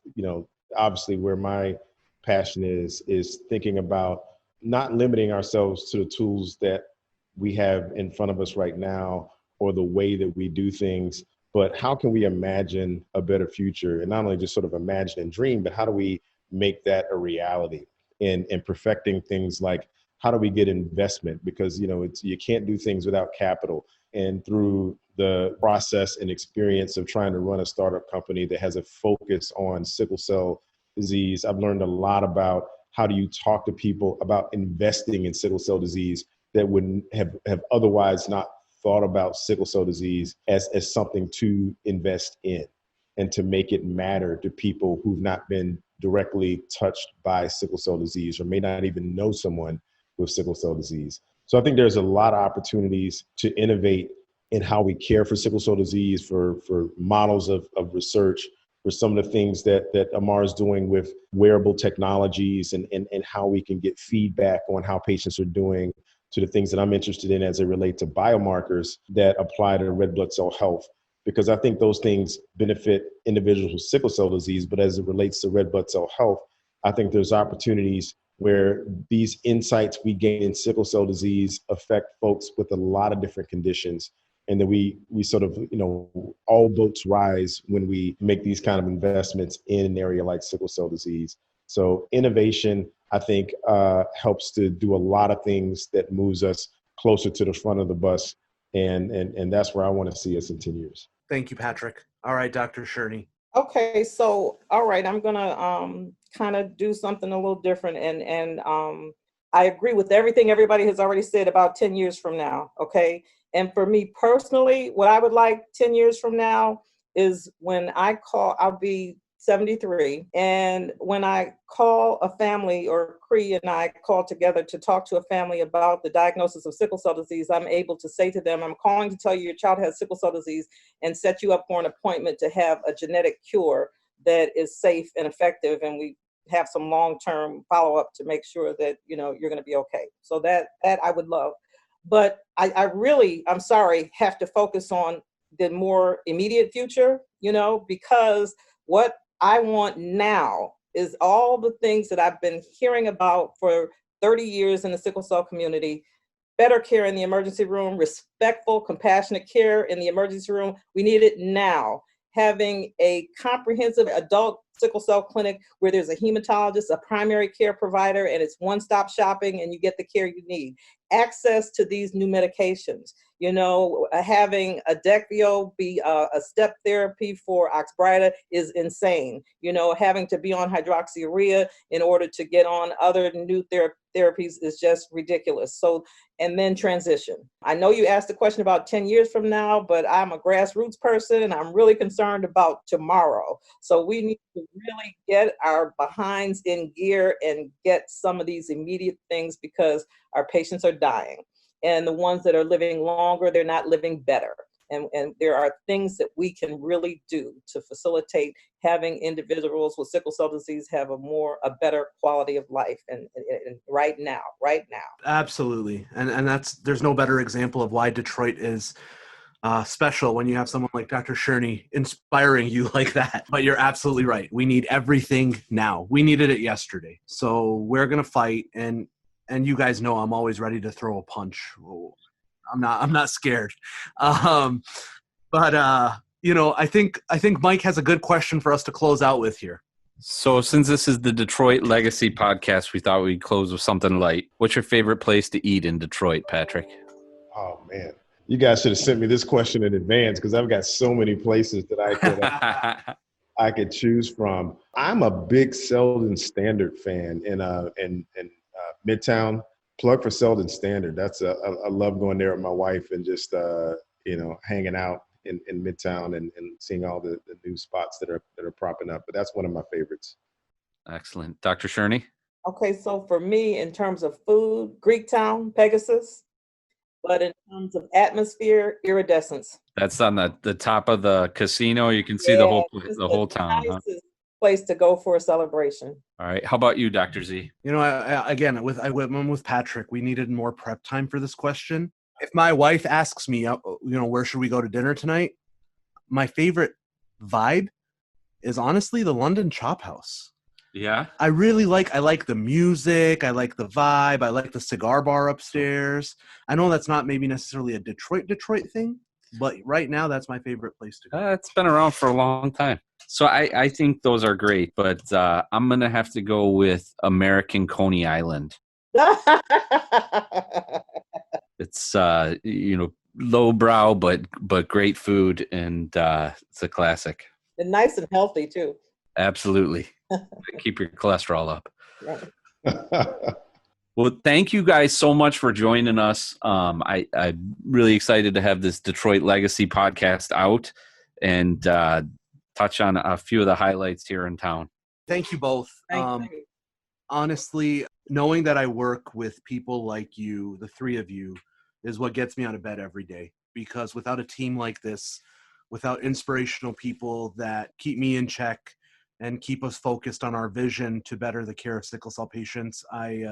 obviously where my passion is thinking about not limiting ourselves to the tools that we have in front of us right now or the way that we do things, but how can we imagine a better future? And not only just sort of imagine and dream, but how do we make that a reality? And perfecting things like how do we get investment? Because, you can't do things without capital. And through the process and experience of trying to run a startup company that has a focus on sickle cell disease, I've learned a lot about how do you talk to people about investing in sickle cell disease that wouldn't have otherwise not thought about sickle cell disease as something to invest in and to make it matter to people who've not been directly touched by sickle cell disease or may not even know someone with sickle cell disease. So I think there's a lot of opportunities to innovate in how we care for sickle cell disease, for models of research, for some of the things that Ahmar is doing with wearable technologies and how we can get feedback on how patients are doing, to the things that I'm interested in as they relate to biomarkers that apply to red blood cell health. Because I think those things benefit individuals with sickle cell disease, but as it relates to red blood cell health, I think there's opportunities where these insights we gain in sickle cell disease affect folks with a lot of different conditions. And that we sort of, all boats rise when we make these kind of investments in an area like sickle cell disease. So innovation, I think, helps to do a lot of things that moves us closer to the front of the bus. And that's where I want to see us in 10 years. Thank you, Patrick. All right, Dr. Shurney. Okay, so, all right, I'm going to kind of do something a little different. And I agree with everything everybody has already said about 10 years from now, okay? And for me personally, what I would like 10 years from now is when I'll be 73. And when I call a family, or Cree and I call together to talk to a family about the diagnosis of sickle cell disease, I'm able to say to them, I'm calling to tell you your child has sickle cell disease and set you up for an appointment to have a genetic cure that is safe and effective. And we have some long-term follow-up to make sure that, you're going to be okay. So that I would love. But I really, I'm sorry, have to focus on the more immediate future, because what I want now is all the things that I've been hearing about for 30 years in the sickle cell community. Better care in the emergency room, respectful, compassionate care in the emergency room. We need it now. Having a comprehensive adult sickle cell clinic where there's a hematologist, a primary care provider, and it's one-stop shopping and you get the care you need. Access to these new medications. Having Adecvio be a step therapy for Oxbryta is insane. Having to be on hydroxyurea in order to get on other new therapies is just ridiculous. So, and then transition. I know you asked the question about 10 years from now, but I'm a grassroots person and I'm really concerned about tomorrow. So we need to really get our behinds in gear and get some of these immediate things because our patients are dying. And the ones that are living longer, they're not living better. And there are things that we can really do to facilitate having individuals with sickle cell disease have a better quality of life. And right now. Absolutely. And there's no better example of why Detroit is special when you have someone like Dr. Shurney inspiring you like that. But you're absolutely right. We need everything now. We needed it yesterday. So we're going to fight. And you guys know I'm always ready to throw a punch. I'm not scared. I think Mike has a good question for us to close out with here. So since this is the Detroit Legacy podcast, we thought we'd close with something light. What's your favorite place to eat in Detroit, Patrick? Oh, man. You guys should have sent me this question in advance because I've got so many places that I could choose from. I'm a big Selden Standard fan in Midtown. Plug for Selden Standard. I love going there with my wife and just hanging out in Midtown and seeing all the new spots that are propping up. But that's one of my favorites. Excellent. Dr. Shurney? Okay, so for me, in terms of food, Greektown, Pegasus. But in terms of atmosphere, Iridescence. That's on the top of the casino. You can see the whole town. Nicest place to go for a celebration. All right. How about you, Dr. Z? I'm with Patrick. We needed more prep time for this question. If my wife asks me, where should we go to dinner tonight? My favorite vibe is honestly the London Chop House. Yeah. I like the music. I like the vibe. I like the cigar bar upstairs. I know that's not maybe necessarily a Detroit thing, but right now that's my favorite place to go. It's been around for a long time. So I think those are great, but I'm going to have to go with American Coney Island. It's, lowbrow, but great food, and it's a classic. And nice and healthy, too. Absolutely. Keep your cholesterol up. Right. Well, thank you guys so much for joining us. I'm really excited to have this Detroit Legacy podcast out and touch on a few of the highlights here in town. Thank you both. Thank you. Honestly, knowing that I work with people like you, the three of you, is what gets me out of bed every day. Because without a team like this, without inspirational people that keep me in check and keep us focused on our vision to better the care of sickle cell patients, I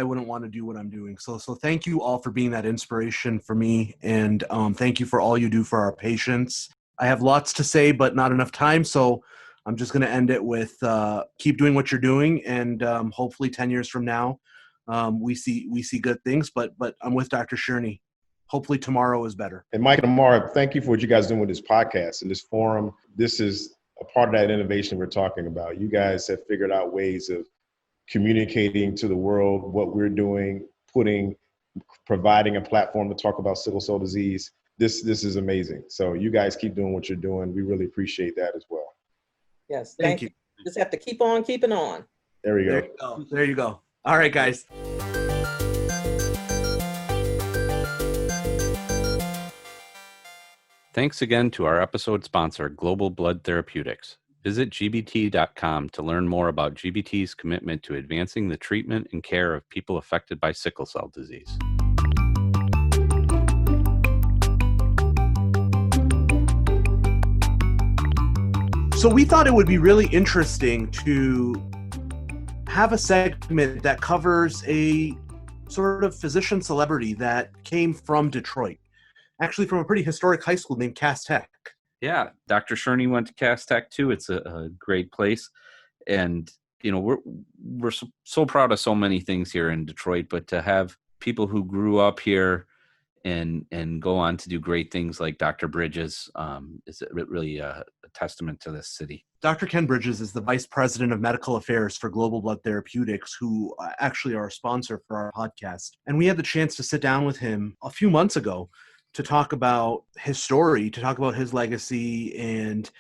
wouldn't want to do what I'm doing. So thank you all for being that inspiration for me. And thank you for all you do for our patients. I have lots to say, but not enough time. So I'm just going to end it with keep doing what you're doing. And hopefully 10 years from now, we see good things. But I'm with Dr. Shurney. Hopefully tomorrow is better. And Mike and Ahmar, thank you for what you guys are doing with this podcast and this forum. This is a part of that innovation we're talking about. You guys have figured out ways of communicating to the world what we're doing, providing a platform to talk about sickle cell disease. This is amazing. So you guys keep doing what you're doing. We really appreciate that as well. Yes, thank you. Just have to keep on keeping on. There we go. There you go. All right, guys. Thanks again to our episode sponsor, Global Blood Therapeutics. Visit gbt.com to learn more about GBT's commitment to advancing the treatment and care of people affected by sickle cell disease. So we thought it would be really interesting to have a segment that covers a sort of physician celebrity that came from Detroit. actually from a pretty historic high school named Cass Tech. Yeah, Dr. Shurney went to Cass Tech too. It's a great place, and we're so proud of so many things here in Detroit. But to have people who grew up here and go on to do great things like Dr. Bridges is really a testament to this city. Dr. Ken Bridges is the Vice President of Medical Affairs for Global Blood Therapeutics, who actually are a sponsor for our podcast. And we had the chance to sit down with him a few months ago to talk about his story, to talk about his legacy, and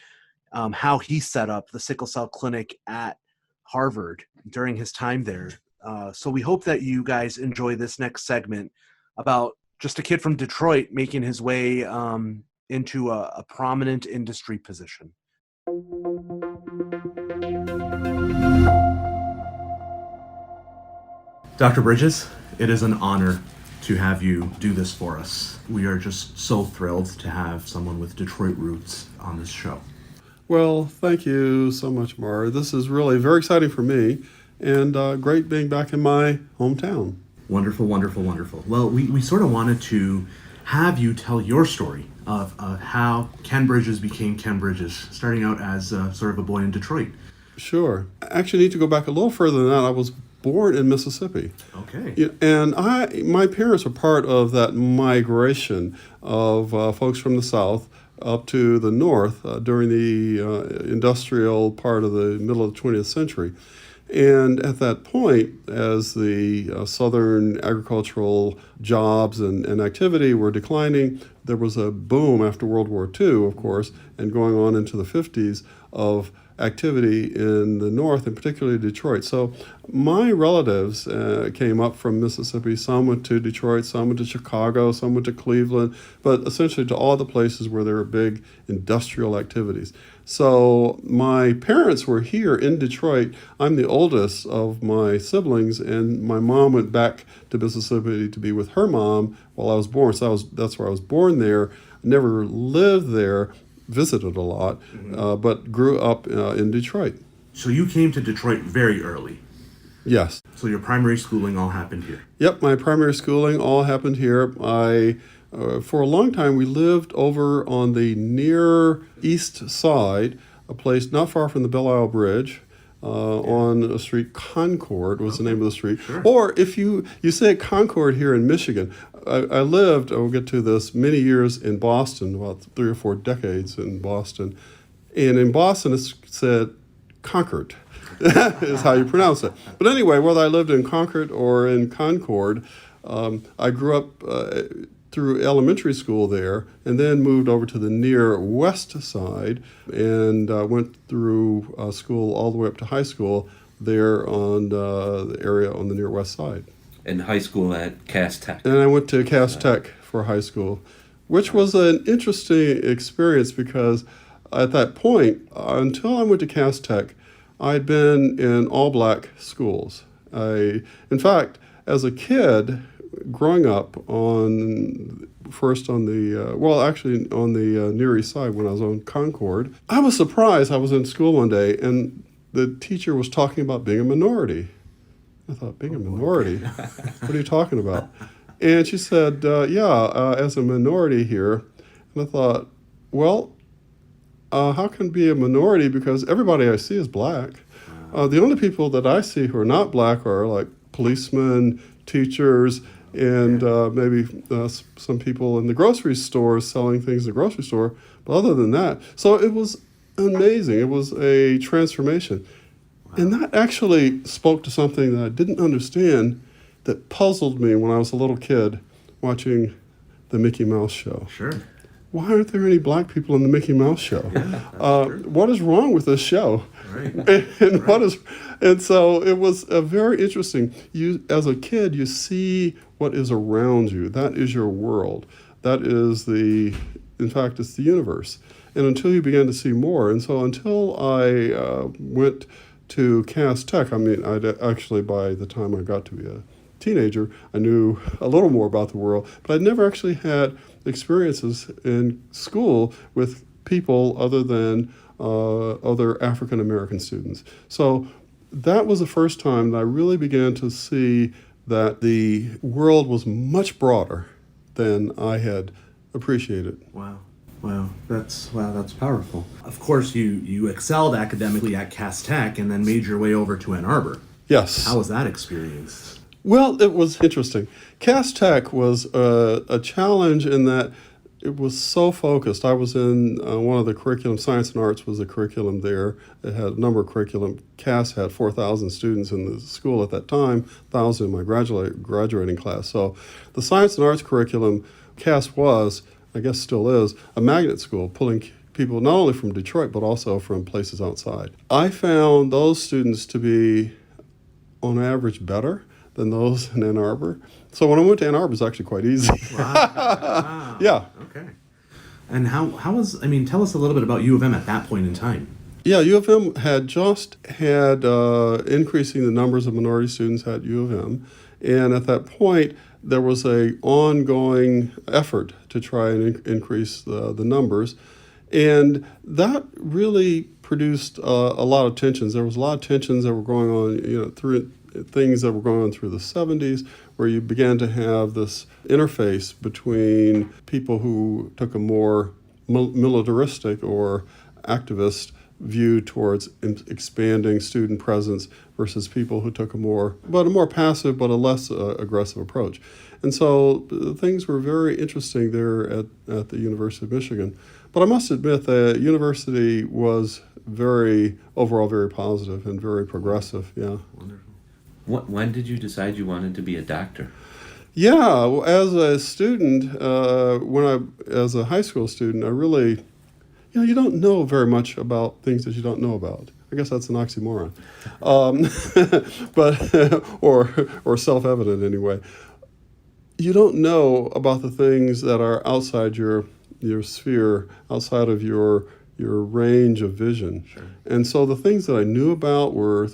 how he set up the sickle cell clinic at Harvard during his time there. So we hope that you guys enjoy this next segment about just a kid from Detroit making his way into a prominent industry position. Dr. Bridges, it is an honor to have you do this for us. We are just so thrilled to have someone with Detroit roots on this show. Well, thank you so much, Mara. This is really very exciting for me, and great being back in my hometown. Wonderful, wonderful, wonderful. Well, we sort of wanted to have you tell your story of how Ken Bridges became Ken Bridges, starting out as sort of a boy in Detroit. Sure. I actually need to go back a little further than that. I was born in Mississippi. Okay. Yeah, and my parents were part of that migration of folks from the South up to the North during the industrial part of the middle of the 20th century. And at that point, as the Southern agricultural jobs and activity were declining, there was a boom after World War II, of course, and going on into the 50s of activity in the North, and particularly Detroit. So my relatives came up from Mississippi. Some went to Detroit, some went to Chicago, some went to Cleveland, but essentially to all the places where there were big industrial activities. So my parents were here in Detroit. I'm the oldest of my siblings, and my mom went back to Mississippi to be with her mom while I was born. So that's where I was born there. I never lived there, visited a lot, but grew up in Detroit. So you came to Detroit very early. Yes. So your primary schooling all happened here. Yep, my primary schooling all happened here. For a long time, we lived over on the near east side, a place not far from the Belle Isle Bridge, on a street, Concord was the name of the street. Sure. Or if you say Concord here in Michigan, I lived, we'll get to this, many years in Boston, about 3 or 4 decades in Boston. And in Boston, it's said Concord, is how you pronounce it. But anyway, whether I lived in Concord or in Concord, I grew up through elementary school there, and then moved over to the near west side and went through school all the way up to high school there on the area on the near west side. And high school at Cass Tech. And I went to Cass Tech for high school, which was an interesting experience because at that point, until I went to Cass Tech, I'd been in all black schools. In fact, as a kid, growing up on the Near East Side when I was on Concord, I was surprised. I was in school one day and the teacher was talking about being a minority. I thought, being a minority? What are you talking about? And she said, as a minority here. And I thought, well, how can be a minority? Because everybody I see is black. The only people that I see who are not black are like policemen, teachers, and maybe some people in the grocery store selling things in the grocery store. But other than that, so it was amazing. It was a transformation. And that actually spoke to something that I didn't understand that puzzled me when I was a little kid watching the Mickey Mouse show. Sure. Why aren't there any black people in the Mickey Mouse show? What is wrong with this show? Right. And so it was a very interesting. You, as a kid, you see what is around you. That is your world. That is in fact, it's the universe. And until you begin to see more, and so until I went to Cass Tech, I'd actually, by the time I got to be a teenager, I knew a little more about the world, but I'd never actually had experiences in school with people other than other African American students. So that was the first time that I really began to see that the world was much broader than I had appreciate it. Wow. That's powerful. Of course, you excelled academically at Cass Tech and then made your way over to Ann Arbor. Yes. How was that experience? Well, it was interesting. Cass Tech was a challenge in that it was so focused. I was in one of the curriculum, science and arts was the curriculum there. It had a number of curriculum. Cass had 4,000 students in the school at that time, 1,000 in my graduating class. So the science and arts curriculum, Cass was, I guess still is, a magnet school, pulling people not only from Detroit, but also from places outside. I found those students to be, on average, better than those in Ann Arbor. So when I went to Ann Arbor, it was actually quite easy. Wow. Yeah. Okay. And how was, tell us a little bit about U of M at that point in time. Yeah, U of M had just had increasing the numbers of minority students at U of M. And at that point, there was an ongoing effort to try and increase the numbers. And that really produced a lot of tensions. There was a lot of tensions that were going on, through things that were going on through the 70s, where you began to have this interface between people who took a more militaristic or activist view towards expanding student presence versus people who took a more passive but a less aggressive approach. And so things were very interesting there at the University of Michigan. But I must admit the university was overall very positive and very progressive. Yeah. Wonderful. When did you decide you wanted to be a doctor? Yeah, as a student, as a high school student, I really, you don't know very much about things that you don't know about. I guess that's an oxymoron, but or self-evident anyway. You don't know about the things that are outside your sphere, outside of your range of vision. Sure. And so the things that I knew about were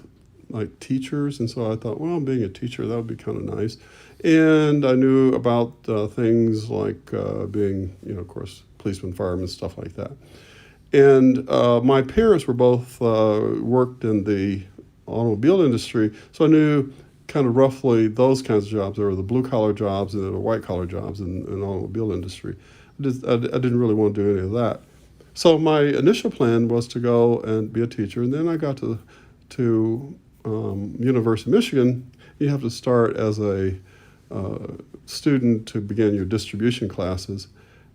like teachers, and so I thought, well, being a teacher, that would be kind of nice. And I knew about things like being, of course, policeman, fireman, stuff like that. And my parents were both worked in the automobile industry, so I knew kind of roughly those kinds of jobs. There were the blue-collar jobs and there were white-collar jobs in the automobile industry. I didn't really want to do any of that. So my initial plan was to go and be a teacher, and then I got to University of Michigan. You have to start as a student to begin your distribution classes.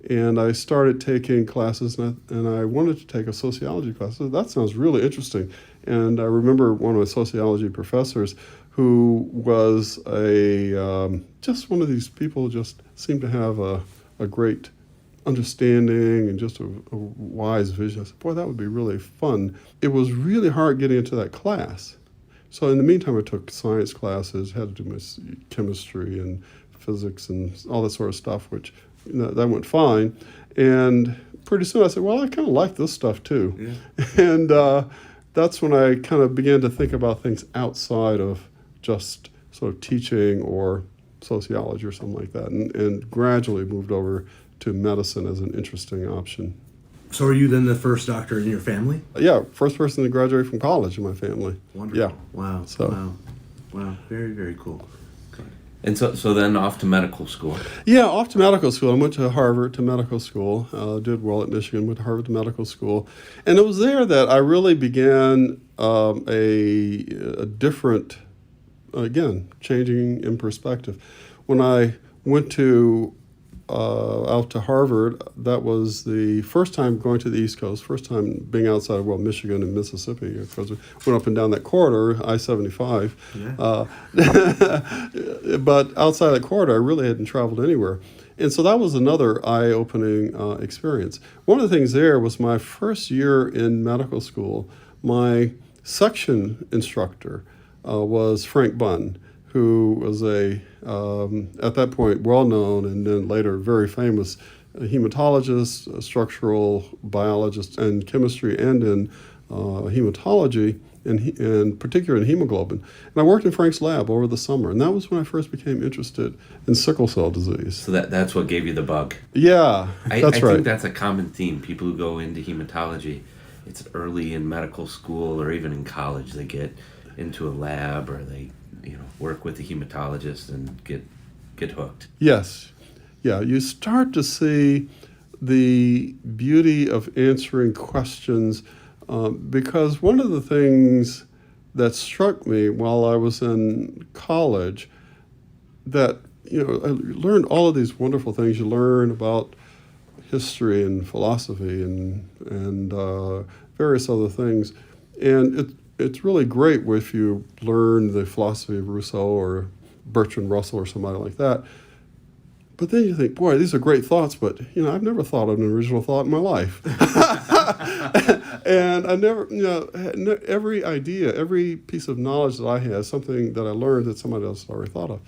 And I started taking classes, and I wanted to take a sociology class. So that sounds really interesting. And I remember one of my sociology professors who was just one of these people who just seemed to have a great understanding and just a wise vision. I said, boy, that would be really fun. It was really hard getting into that class. So in the meantime, I took science classes, had to do my chemistry and physics and all that sort of stuff, which that went fine. And pretty soon I said, well, I kind of like this stuff too. Yeah. And that's when I kind of began to think about things outside of just sort of teaching or sociology or something like that, and gradually moved over to medicine as an interesting option. So are you then the first doctor in your family? Yeah, first person to graduate from college in my family. Wonderful. Yeah. Wow. So. Wow. Very, very cool. And so then off to medical school. Yeah, off to medical school. I went to Harvard to medical school, did well at Michigan, went to Harvard to medical school. And it was there that I really began a different, again, changing in perspective. When I went out to Harvard, that was the first time going to the East Coast, first time being outside of, Michigan and Mississippi, because we went up and down that corridor, I-75. Yeah. But outside that corridor, I really hadn't traveled anywhere. And so that was another eye-opening experience. One of the things there was my first year in medical school, my section instructor was Frank Bunn, who was at that point well-known and then later very famous hematologist, a structural biologist in chemistry and in hematology, and particularly in hemoglobin. And I worked in Frank's lab over the summer, and that was when I first became interested in sickle cell disease. So that's what gave you the bug. Yeah, that's right. I think that's a common theme. People who go into hematology, it's early in medical school or even in college, they get into a lab or they work with the hematologist and get hooked. Yes. Yeah, you start to see the beauty of answering questions because one of the things that struck me while I was in college, that I learned all of these wonderful things. You learn about history and philosophy and various other things, and it's really great if you learn the philosophy of Rousseau or Bertrand Russell or somebody like that. But then you think, boy, these are great thoughts, but I've never thought of an original thought in my life. And I never, every idea, every piece of knowledge that I had, something that I learned that somebody else had already thought of.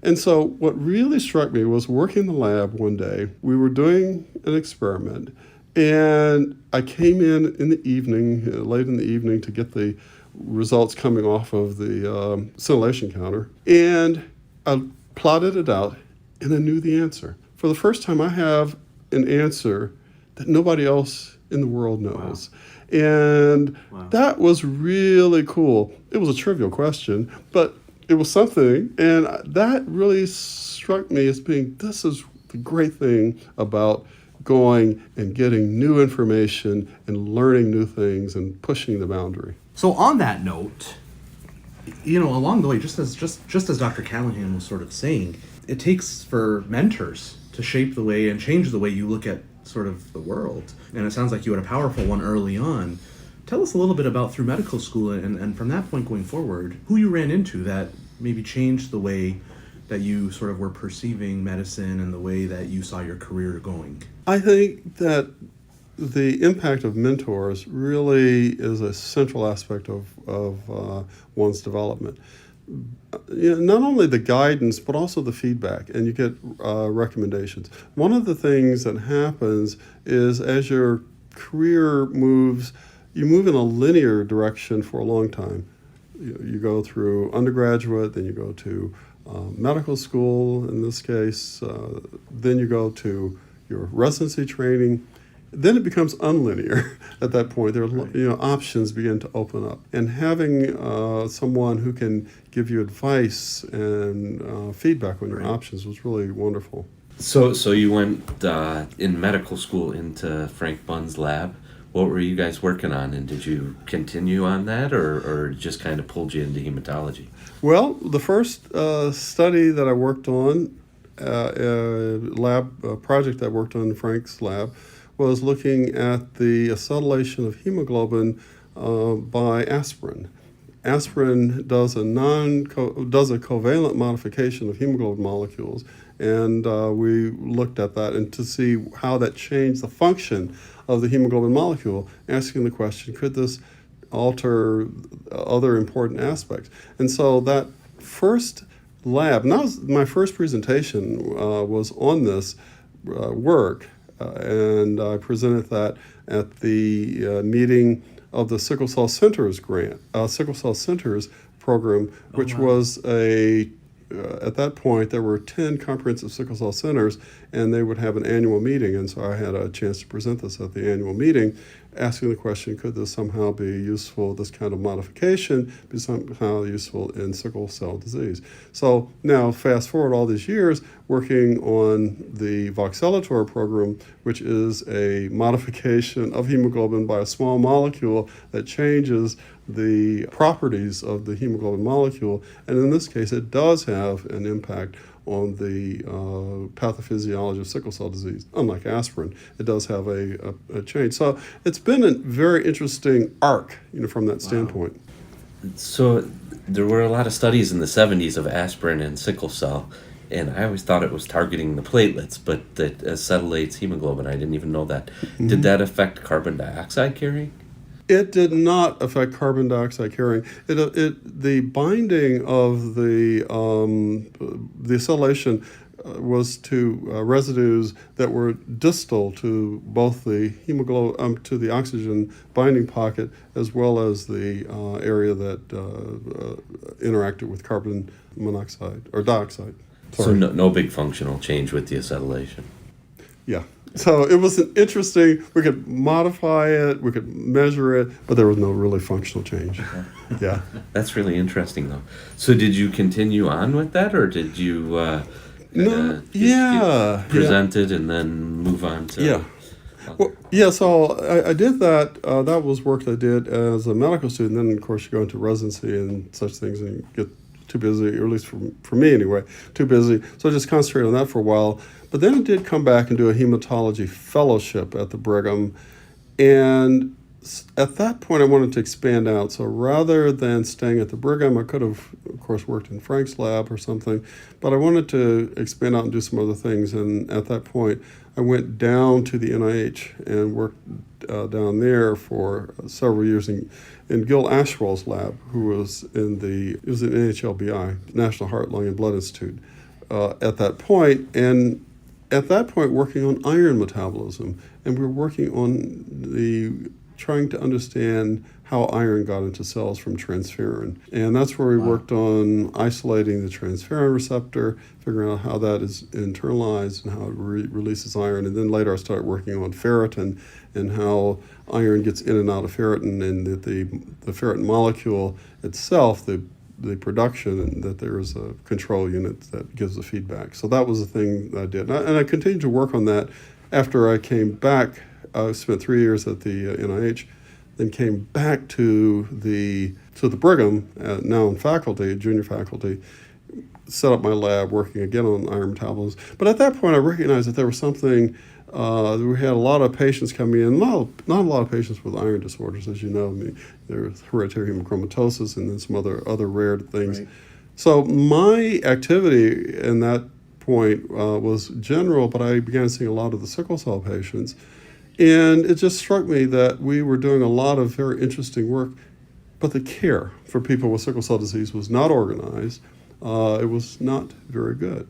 And so what really struck me was working in the lab one day. We were doing an experiment, and I came in the evening, late in the evening, to get the results coming off of the scintillation counter. And I plotted it out, and I knew the answer. For the first time, I have an answer that nobody else in the world knows. Wow. And that was really cool. It was a trivial question, but it was something. And that really struck me as being, this is the great thing about going and getting new information and learning new things and pushing the boundary. So on that note, along the way, just as Dr. Callahan was sort of saying, it takes for mentors to shape the way and change the way you look at sort of the world. And it sounds like you had a powerful one early on. Tell us a little bit about through medical school and from that point going forward, who you ran into that maybe changed the way that you sort of were perceiving medicine and the way that you saw your career going. I think that the impact of mentors really is a central aspect of one's development. Not only the guidance, but also the feedback, and you get recommendations. One of the things that happens is as your career moves, you move in a linear direction for a long time. You go through undergraduate, then you go to medical school, in this case, then you go to your residency training. Then it becomes unlinear at that point. There are, options begin to open up. And having someone who can give you advice and feedback on your options was really wonderful. So you went in medical school into Frank Bunn's lab. What were you guys working on, and did you continue on that, or just kind of pulled you into hematology? Well, the first study that I worked on, project that I worked on in Frank's lab, was looking at the acetylation of hemoglobin by aspirin. Aspirin does a covalent modification of hemoglobin molecules, and we looked at that and to see how that changed the function of the hemoglobin molecule, asking the question, could this alter other important aspects? And so that first lab, and that was my first presentation was on this work, and I presented that at the meeting of the Sickle Cell Centers program, which was at that point there were 10 comprehensive sickle cell centers, and they would have an annual meeting, and so I had a chance to present this at the annual meeting, asking the question, could this somehow be useful, this kind of modification be somehow useful in sickle cell disease? So now fast forward all these years, working on the voxelotor program, which is a modification of hemoglobin by a small molecule that changes the properties of the hemoglobin molecule, and in this case it does have an impact on the pathophysiology of sickle cell disease. Unlike aspirin, it does have a change. So it's been a very interesting arc, from that standpoint. So there were a lot of studies in the 70s of aspirin and sickle cell, and I always thought it was targeting the platelets, but that acetylates hemoglobin. I didn't even know that. Mm-hmm. Did that affect carbon dioxide carrying? It did not affect carbon dioxide carrying. The binding of the acetylation was to residues that were distal to both the hemoglobin to the oxygen binding pocket as well as the area that interacted with carbon monoxide or dioxide. Sorry. So no big functional change with the acetylation. Yeah. So it was an interesting, we could modify it, we could measure it, but there was no really functional change. Yeah. That's really interesting, though. So did you continue on with that, or did you No, yeah. present it and then move on to. Yeah. Well, yeah, so I did that. That was work I did as a medical student. Then, of course, you go into residency and such things and you get too busy, or at least for me anyway, too busy. So I just concentrated on that for a while. But then I did come back and do a hematology fellowship at the Brigham. And at that point, I wanted to expand out. So rather than staying at the Brigham, I could have, of course, worked in Frank's lab or something. But I wanted to expand out and do some other things. And at that point, I went down to the NIH and worked down there for several years in Gil Ashwell's lab, who was in NHLBI, National Heart, Lung, and Blood Institute, at that point. And at that point, working on iron metabolism. And we were working on trying to understand how iron got into cells from transferrin. And that's where we worked on isolating the transferrin receptor, figuring out how that is internalized and how it releases iron. And then later I started working on ferritin and how iron gets in and out of ferritin, and that the ferritin molecule itself, the production, and that there is a control unit that gives the feedback. So that was the thing that I did. And I continued to work on that after I came back. I spent 3 years at the NIH, then came back to the Brigham, now in faculty, junior faculty, set up my lab working again on iron metabolism. But at that point, I recognized that there was something, we had a lot of patients coming in, not a lot of patients with iron disorders, as you know. I mean, there's hereditary hemochromatosis and then some other rare things. Right. So my activity in that point was general, but I began seeing a lot of the sickle cell patients. And it just struck me that we were doing a lot of very interesting work, but the care for people with sickle cell disease was not organized. It was not very good.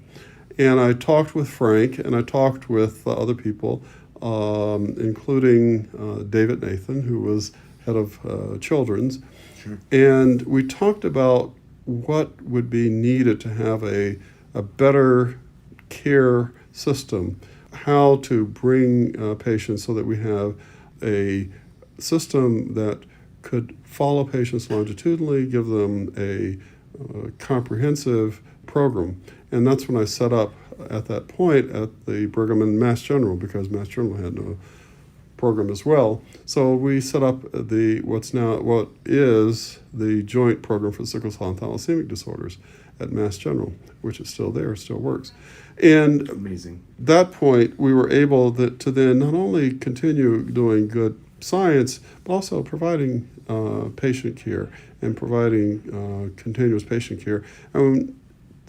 And I talked with Frank, and I talked with other people, including David Nathan, who was head of Children's. Sure. And we talked about what would be needed to have a better care system, how to bring patients so that we have a system that could follow patients longitudinally, give them a comprehensive program. And that's when I set up at that point at the Brigham and Mass General, because Mass General had no program as well. So we set up what is the Joint Program for Sickle Cell and Thalassemia Disorders at Mass General, which is still there, still works. And amazing. That point, we were able to then not only continue doing good science, but also providing patient care and providing continuous patient care. And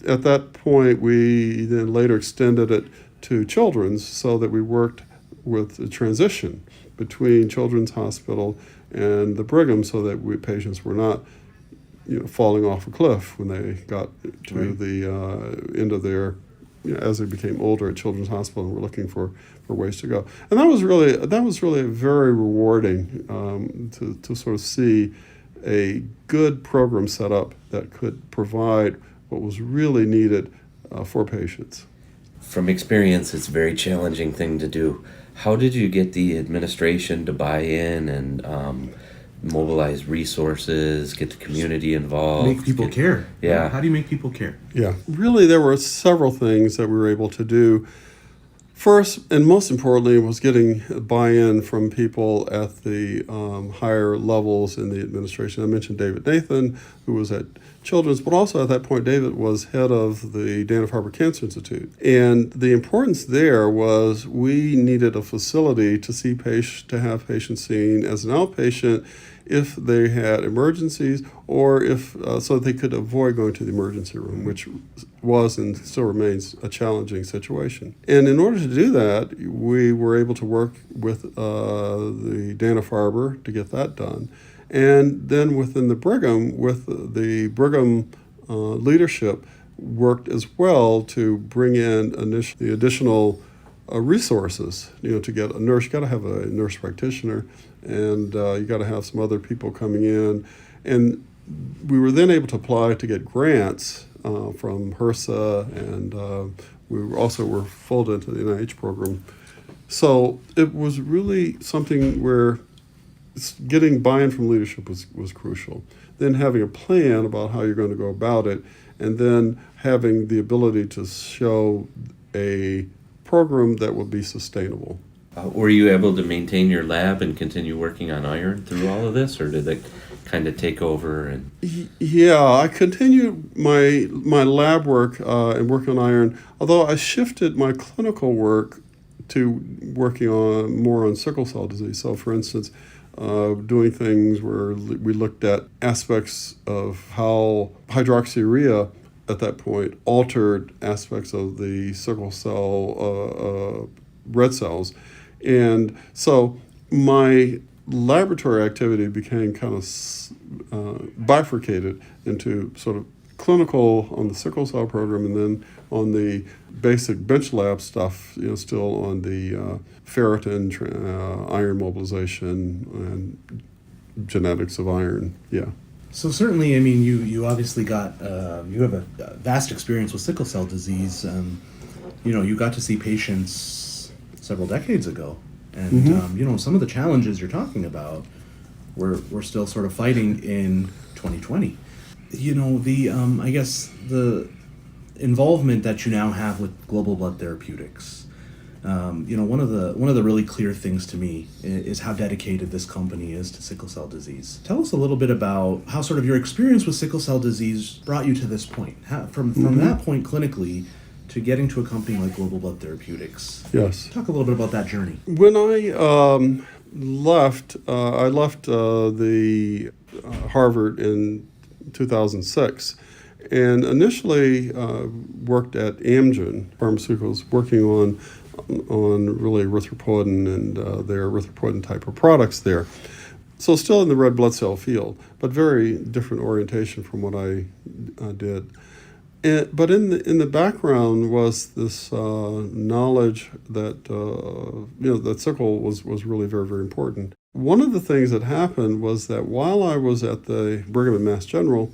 at that point, we then later extended it to Children's, so that we worked with the transition between Children's Hospital and the Brigham, so that patients were not falling off a cliff when they got to the end of their, as they became older at Children's Hospital and were looking for ways to go. And that was really very rewarding to sort of see a good program set up that could provide what was really needed for patients. From experience, it's a very challenging thing to do. How did you get the administration to buy in and mobilize resources, get the community involved? Make people care. Yeah. How do you make people care? Yeah. Really, there were several things that we were able to do. First, and most importantly, was getting buy-in from people at the higher levels in the administration. I mentioned David Nathan, who was at Children's, but also at that point, David was head of the Dana-Farber Cancer Institute. And the importance there was we needed a facility to have patients seen as an outpatient if they had emergencies, or if so that they could avoid going to the emergency room, which was and still remains a challenging situation. And in order to do that, we were able to work with the Dana-Farber to get that done. And then within the Brigham, with the Brigham leadership, worked as well to bring in the additional resources. To get a nurse, you got to have a nurse practitioner, and you got to have some other people coming in. And we were then able to apply to get grants from HRSA, and we also were folded into the NIH program. So it was really something where getting buy-in from leadership was crucial. Then having a plan about how you're going to go about it, and then having the ability to show a program that would be sustainable. Were you able to maintain your lab and continue working on iron through all of this, or did it kind of take over? And Yeah, I continued my lab work and work on iron, although I shifted my clinical work to working more on sickle cell disease. So, for instance, doing things where we looked at aspects of how hydroxyurea at that point altered aspects of the sickle cell red cells. And so my laboratory activity became kind of bifurcated into sort of clinical on the sickle cell program, and then on the basic bench lab stuff, still on the ferritin, iron mobilization, and genetics of iron. Yeah. So certainly, I mean, you obviously got you have a vast experience with sickle cell disease. You got to see patients several decades ago, and some of the challenges you're talking about, we're still sort of fighting in 2020. I guess the involvement that you now have with Global Blood Therapeutics. One of the really clear things to me is how dedicated this company is to sickle cell disease. Tell us a little bit about how sort of your experience with sickle cell disease brought you to this point. From that point clinically to getting to a company like Global Blood Therapeutics. Yes. Talk a little bit about that journey. When I left the Harvard in 2006, and initially worked at Amgen Pharmaceuticals, working on really erythropoietin and their erythropoietin type of products there. So still in the red blood cell field, but very different orientation from what I did. But in the background was this knowledge that that sickle was really very, very important. One of the things that happened was that while I was at the Brigham and Mass General,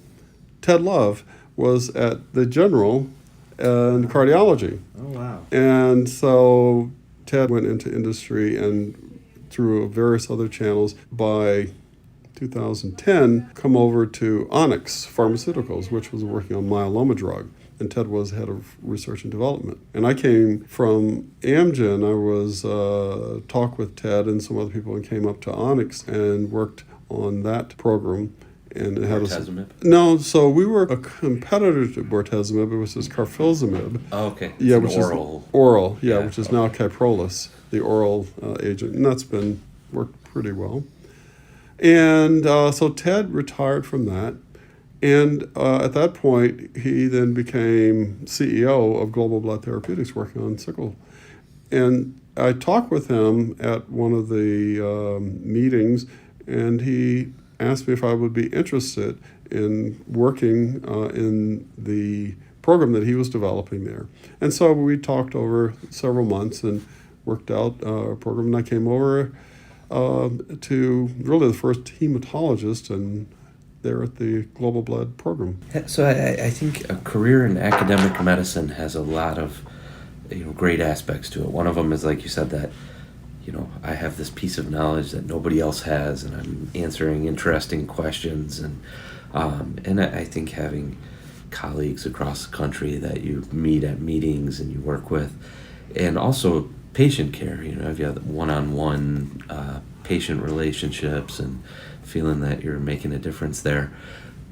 Ted Love was at the General in cardiology. Oh, wow. And so Ted went into industry and through various other channels by 2010 come over to Onyx Pharmaceuticals, which was working on myeloma drug. And Ted was head of research and development. And I came from Amgen. I was talked with Ted and some other people and came up to Onyx and worked on that program. And it had no, so we were a competitor to bortezomib. It was this carfilzomib. Oh, okay. Yeah, which is oral. Yeah, which is now Kyprolis, the oral agent, and that's been worked pretty well. And so Ted retired from that, and at that point he then became CEO of Global Blood Therapeutics, working on sickle. And I talked with him at one of the meetings, and he asked me if I would be interested in working in the program that he was developing there. And so we talked over several months and worked out a program. And I came over to really the first hematologist and there at the Global Blood program. So I think a career in academic medicine has a lot of great aspects to it. One of them is, like you said, that I have this piece of knowledge that nobody else has, and I'm answering interesting questions, and I think having colleagues across the country that you meet at meetings and you work with, and also patient care. If you have one-on-one patient relationships and feeling that you're making a difference there.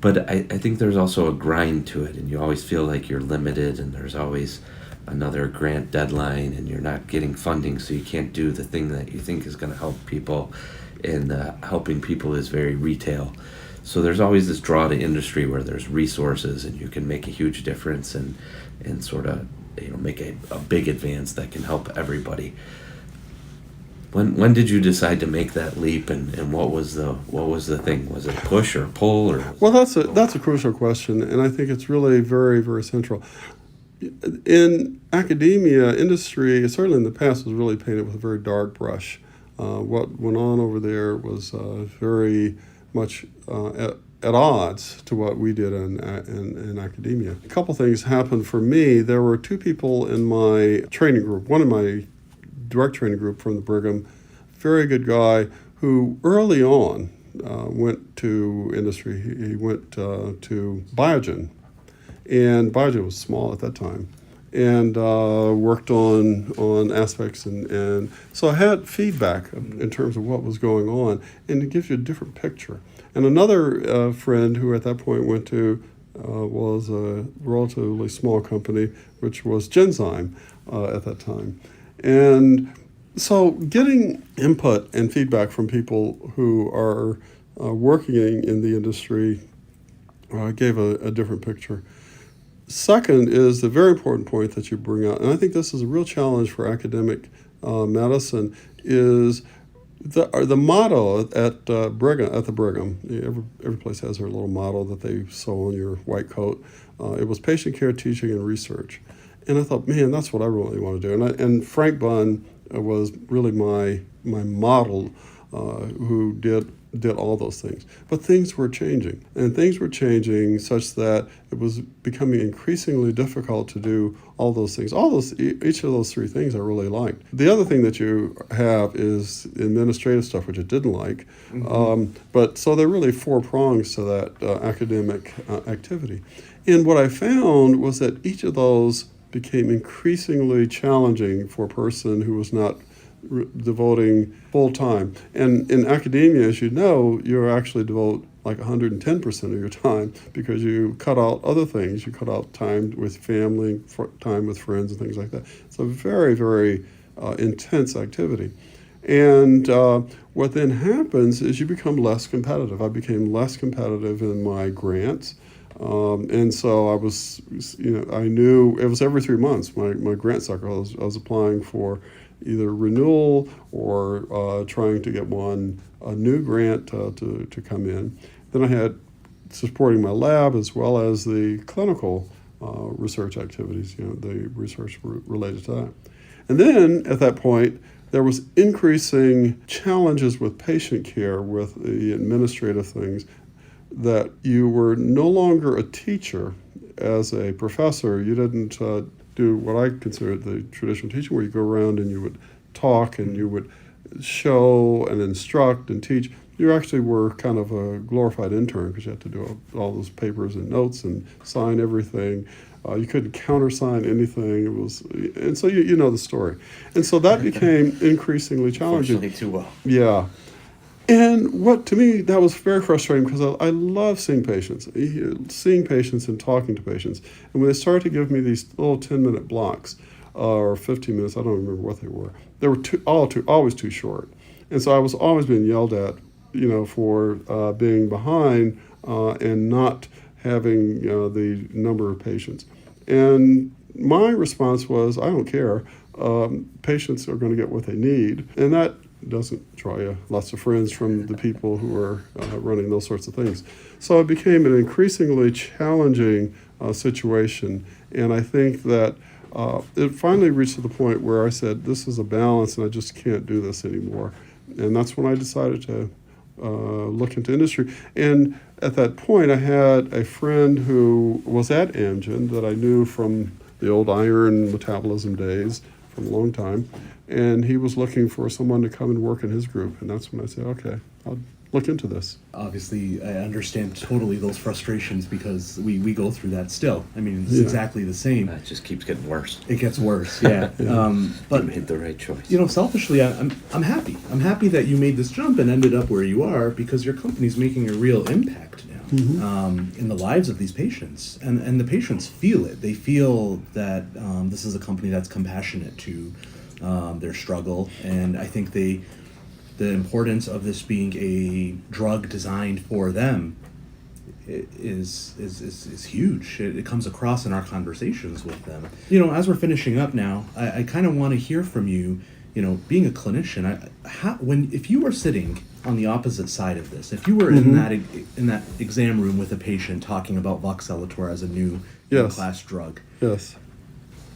But I think there's also a grind to it, and you always feel like you're limited, and there's always another grant deadline, and you're not getting funding, so you can't do the thing that you think is going to help people, and helping people is very retail. So there's always this draw to industry where there's resources and you can make a huge difference and sort of make a big advance that can help everybody. When did you decide to make that leap, and what was the thing? Was it push or pull or? Well, that's a crucial question, and I think it's really very, very central. In academia, industry, certainly in the past, was really painted with a very dark brush. What went on over there was very much at odds to what we did in academia. A couple things happened for me. There were two people in my training group, one in my direct training group from the Brigham, very good guy who early on went to industry. He went to Biogen. and Biogen was small at that time, and worked on aspects, and so I had feedback in terms of what was going on, and it gives you a different picture. And another friend who at that point went to was a relatively small company, which was Genzyme at that time. And so getting input and feedback from people who are working in the industry gave a different picture. Second is the very important point that you bring out, and I think this is a real challenge for academic medicine, is the motto at Brigham, at the Brigham. Every place has their little motto that they sew on your white coat. It was patient care, teaching, and research. And I thought, man, that's what I really want to do. And Frank Bunn was really my model, who did all those things. But things were changing, and things were changing such that it was becoming increasingly difficult to do all those things. Each of those three things I really liked. The other thing that you have is administrative stuff, which I didn't like. But so there are really four prongs to that academic activity. And what I found was that each of those became increasingly challenging for a person who was not devoting full time. And in academia, as you know, you actually devote like 110% of your time, because you cut out other things. You cut out time with family, time with friends, and things like that. It's a very, very intense activity. And what then happens is you become less competitive. I became less competitive in my grants. And so I was, I knew it was every 3 months, my grant cycle. I was applying for either renewal or trying to get a new grant to come in. Then I had supporting my lab as well as the clinical research activities, the research related to that. And then at that point, there was increasing challenges with patient care, with the administrative things, that you were no longer a teacher as a professor. You didn't do what I consider the traditional teaching, where you go around and you would talk and you would show and instruct and teach. You actually were kind of a glorified intern, because you had to do all those papers and notes and sign everything. You couldn't countersign anything. And so you know the story. And so that became increasingly challenging. Fortunately, too well. Yeah. And to me, that was very frustrating, because I love seeing patients and talking to patients. And when they started to give me these little 10-minute blocks, or 15 minutes, I don't remember what they were always too short. And so I was always being yelled at, for being behind and not having the number of patients. And my response was, I don't care. Patients are going to get what they need. And that doesn't draw you lots of friends from the people who are running those sorts of things. So it became an increasingly challenging situation. And I think that it finally reached to the point where I said, this is a balance and I just can't do this anymore. And that's when I decided to look into industry. And at that point, I had a friend who was at Amgen that I knew from the old iron metabolism days, from a long time. And he was looking for someone to come and work in his group. And that's when I said, okay, I'll look into this. Obviously, I understand totally those frustrations, because we go through that still. I mean, it's exactly the same. It just keeps getting worse. It gets worse, yeah. But you made the right choice. Selfishly, I'm happy. I'm happy that you made this jump and ended up where you are, because your company's making a real impact now in the lives of these patients. And the patients feel it. They feel that this is a company that's compassionate to their struggle. And I think the importance of this being a drug designed for them is huge. It comes across in our conversations with them. As we're finishing up now, I kind of want to hear from you. Being a clinician, if you were sitting on the opposite side of this, if you were in that exam room with a patient talking about voxelotor as a new class drug, yes.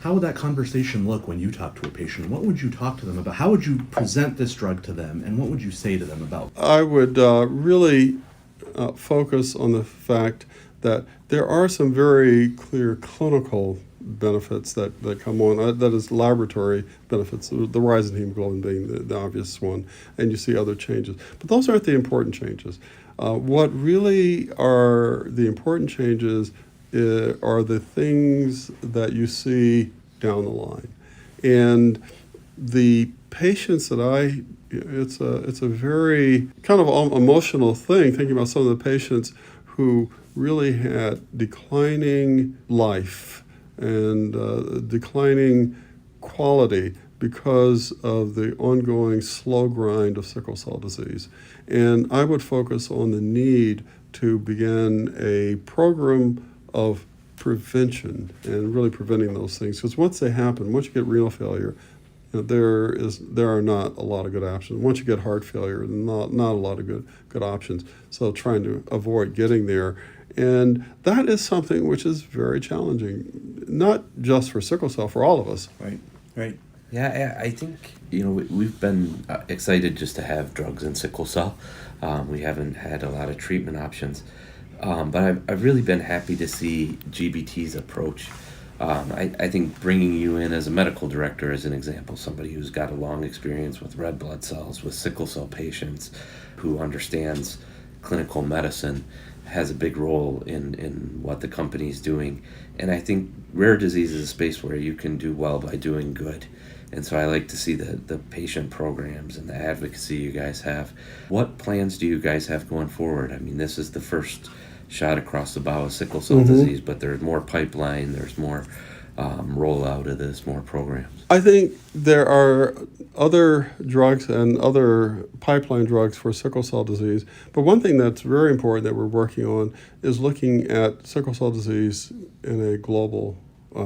How would that conversation look when you talk to a patient? What would you talk to them about? How would you present this drug to them, and what would you say to them about it? I would really focus on the fact that there are some very clear clinical benefits that come on. That is laboratory benefits, the rise in hemoglobin being the obvious one, and you see other changes. But those aren't the important changes. What really are the important changes are the things that you see down the line. And the patients that it's a very kind of emotional thing, thinking about some of the patients who really had declining life and declining quality because of the ongoing slow grind of sickle cell disease. And I would focus on the need to begin a program of prevention and really preventing those things. Because once they happen, once you get renal failure, there are not a lot of good options. Once you get heart failure, not a lot of good options. So trying to avoid getting there. And that is something which is very challenging, not just for sickle cell, for all of us. Right. Yeah, I think, we've been excited just to have drugs in sickle cell. We haven't had a lot of treatment options. But I've really been happy to see GBT's approach. I think bringing you in as a medical director as an example, somebody who's got a long experience with red blood cells, with sickle cell patients, who understands clinical medicine, has a big role in what the company's doing. And I think rare disease is a space where you can do well by doing good. And so I like to see the patient programs and the advocacy you guys have. What plans do you guys have going forward? I mean, this is the first shot across the bow of sickle cell disease, but there's more pipeline, there's more rollout of this, more programs. I think there are other drugs and other pipeline drugs for sickle cell disease, but one thing that's very important that we're working on is looking at sickle cell disease in a global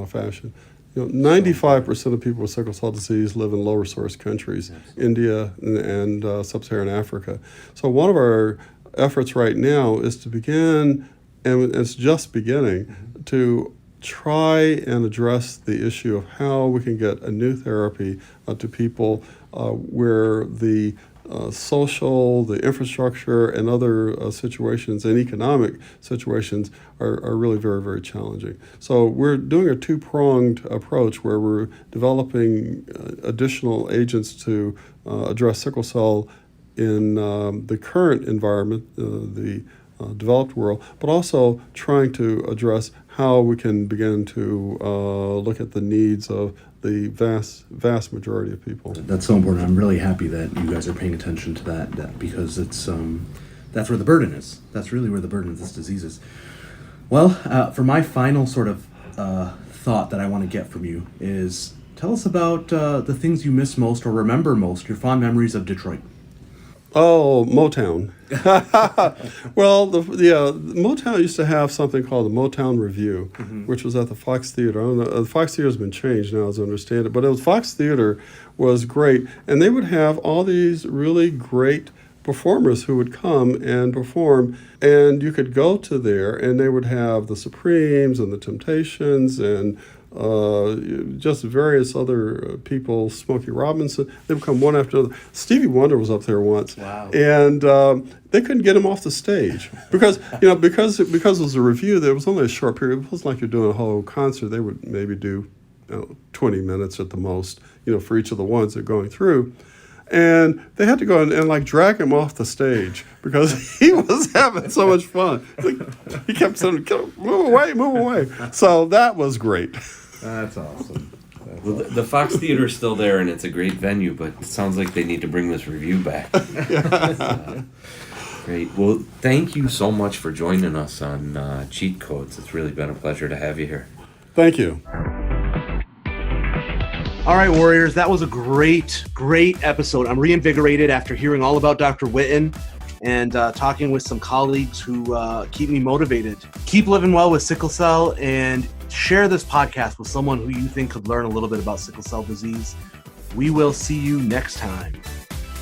fashion. 95% of people with sickle cell disease live in low-resource countries, India and sub-Saharan Africa. So one of our efforts right now is to begin, and it's just beginning, to try and address the issue of how we can get a new therapy to people where the social, the infrastructure, and other situations and economic situations are really very, very challenging. So we're doing a two-pronged approach where we're developing additional agents to address sickle cell in the current environment, the developed world, but also trying to address how we can begin to look at the needs of the vast majority of people. That's so important. I'm really happy that you guys are paying attention to that because it's that's where the burden is. That's really where the burden of this disease is. Well, for my final sort of thought that I want to get from you is tell us about the things you miss most or remember most, your fond memories of Detroit. Oh, Motown. Well, Motown used to have something called the Motown Review, which was at the Fox Theater. I don't know, the Fox Theater has been changed now, as I understand it, but Fox Theater was great, and they would have all these really great performers who would come and perform, and you could go to there, and they would have the Supremes and the Temptations and just various other people, Smokey Robinson. They would come one after another. Stevie Wonder was up there once. Wow. And they couldn't get him off the stage because because it was a review. There was only a short period. It wasn't like you're doing a whole concert. They would maybe do 20 minutes at the most, for each of the ones they're going through. And they had to go and drag him off the stage because he was having so much fun. He kept saying, move away. So that was great. That's awesome. Well, the Fox Theater is still there, and it's a great venue, but it sounds like they need to bring this review back. Great. Well, thank you so much for joining us on Cheat Codes. It's really been a pleasure to have you here. Thank you. All right, Warriors, that was a great episode. I'm reinvigorated after hearing all about Dr. Whitten and talking with some colleagues who keep me motivated. Keep living well with sickle cell and share this podcast with someone who you think could learn a little bit about sickle cell disease. We will see you next time.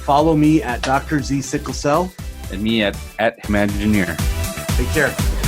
Follow me at Dr. Z Sickle Cell. And me at Imagineer. Take care.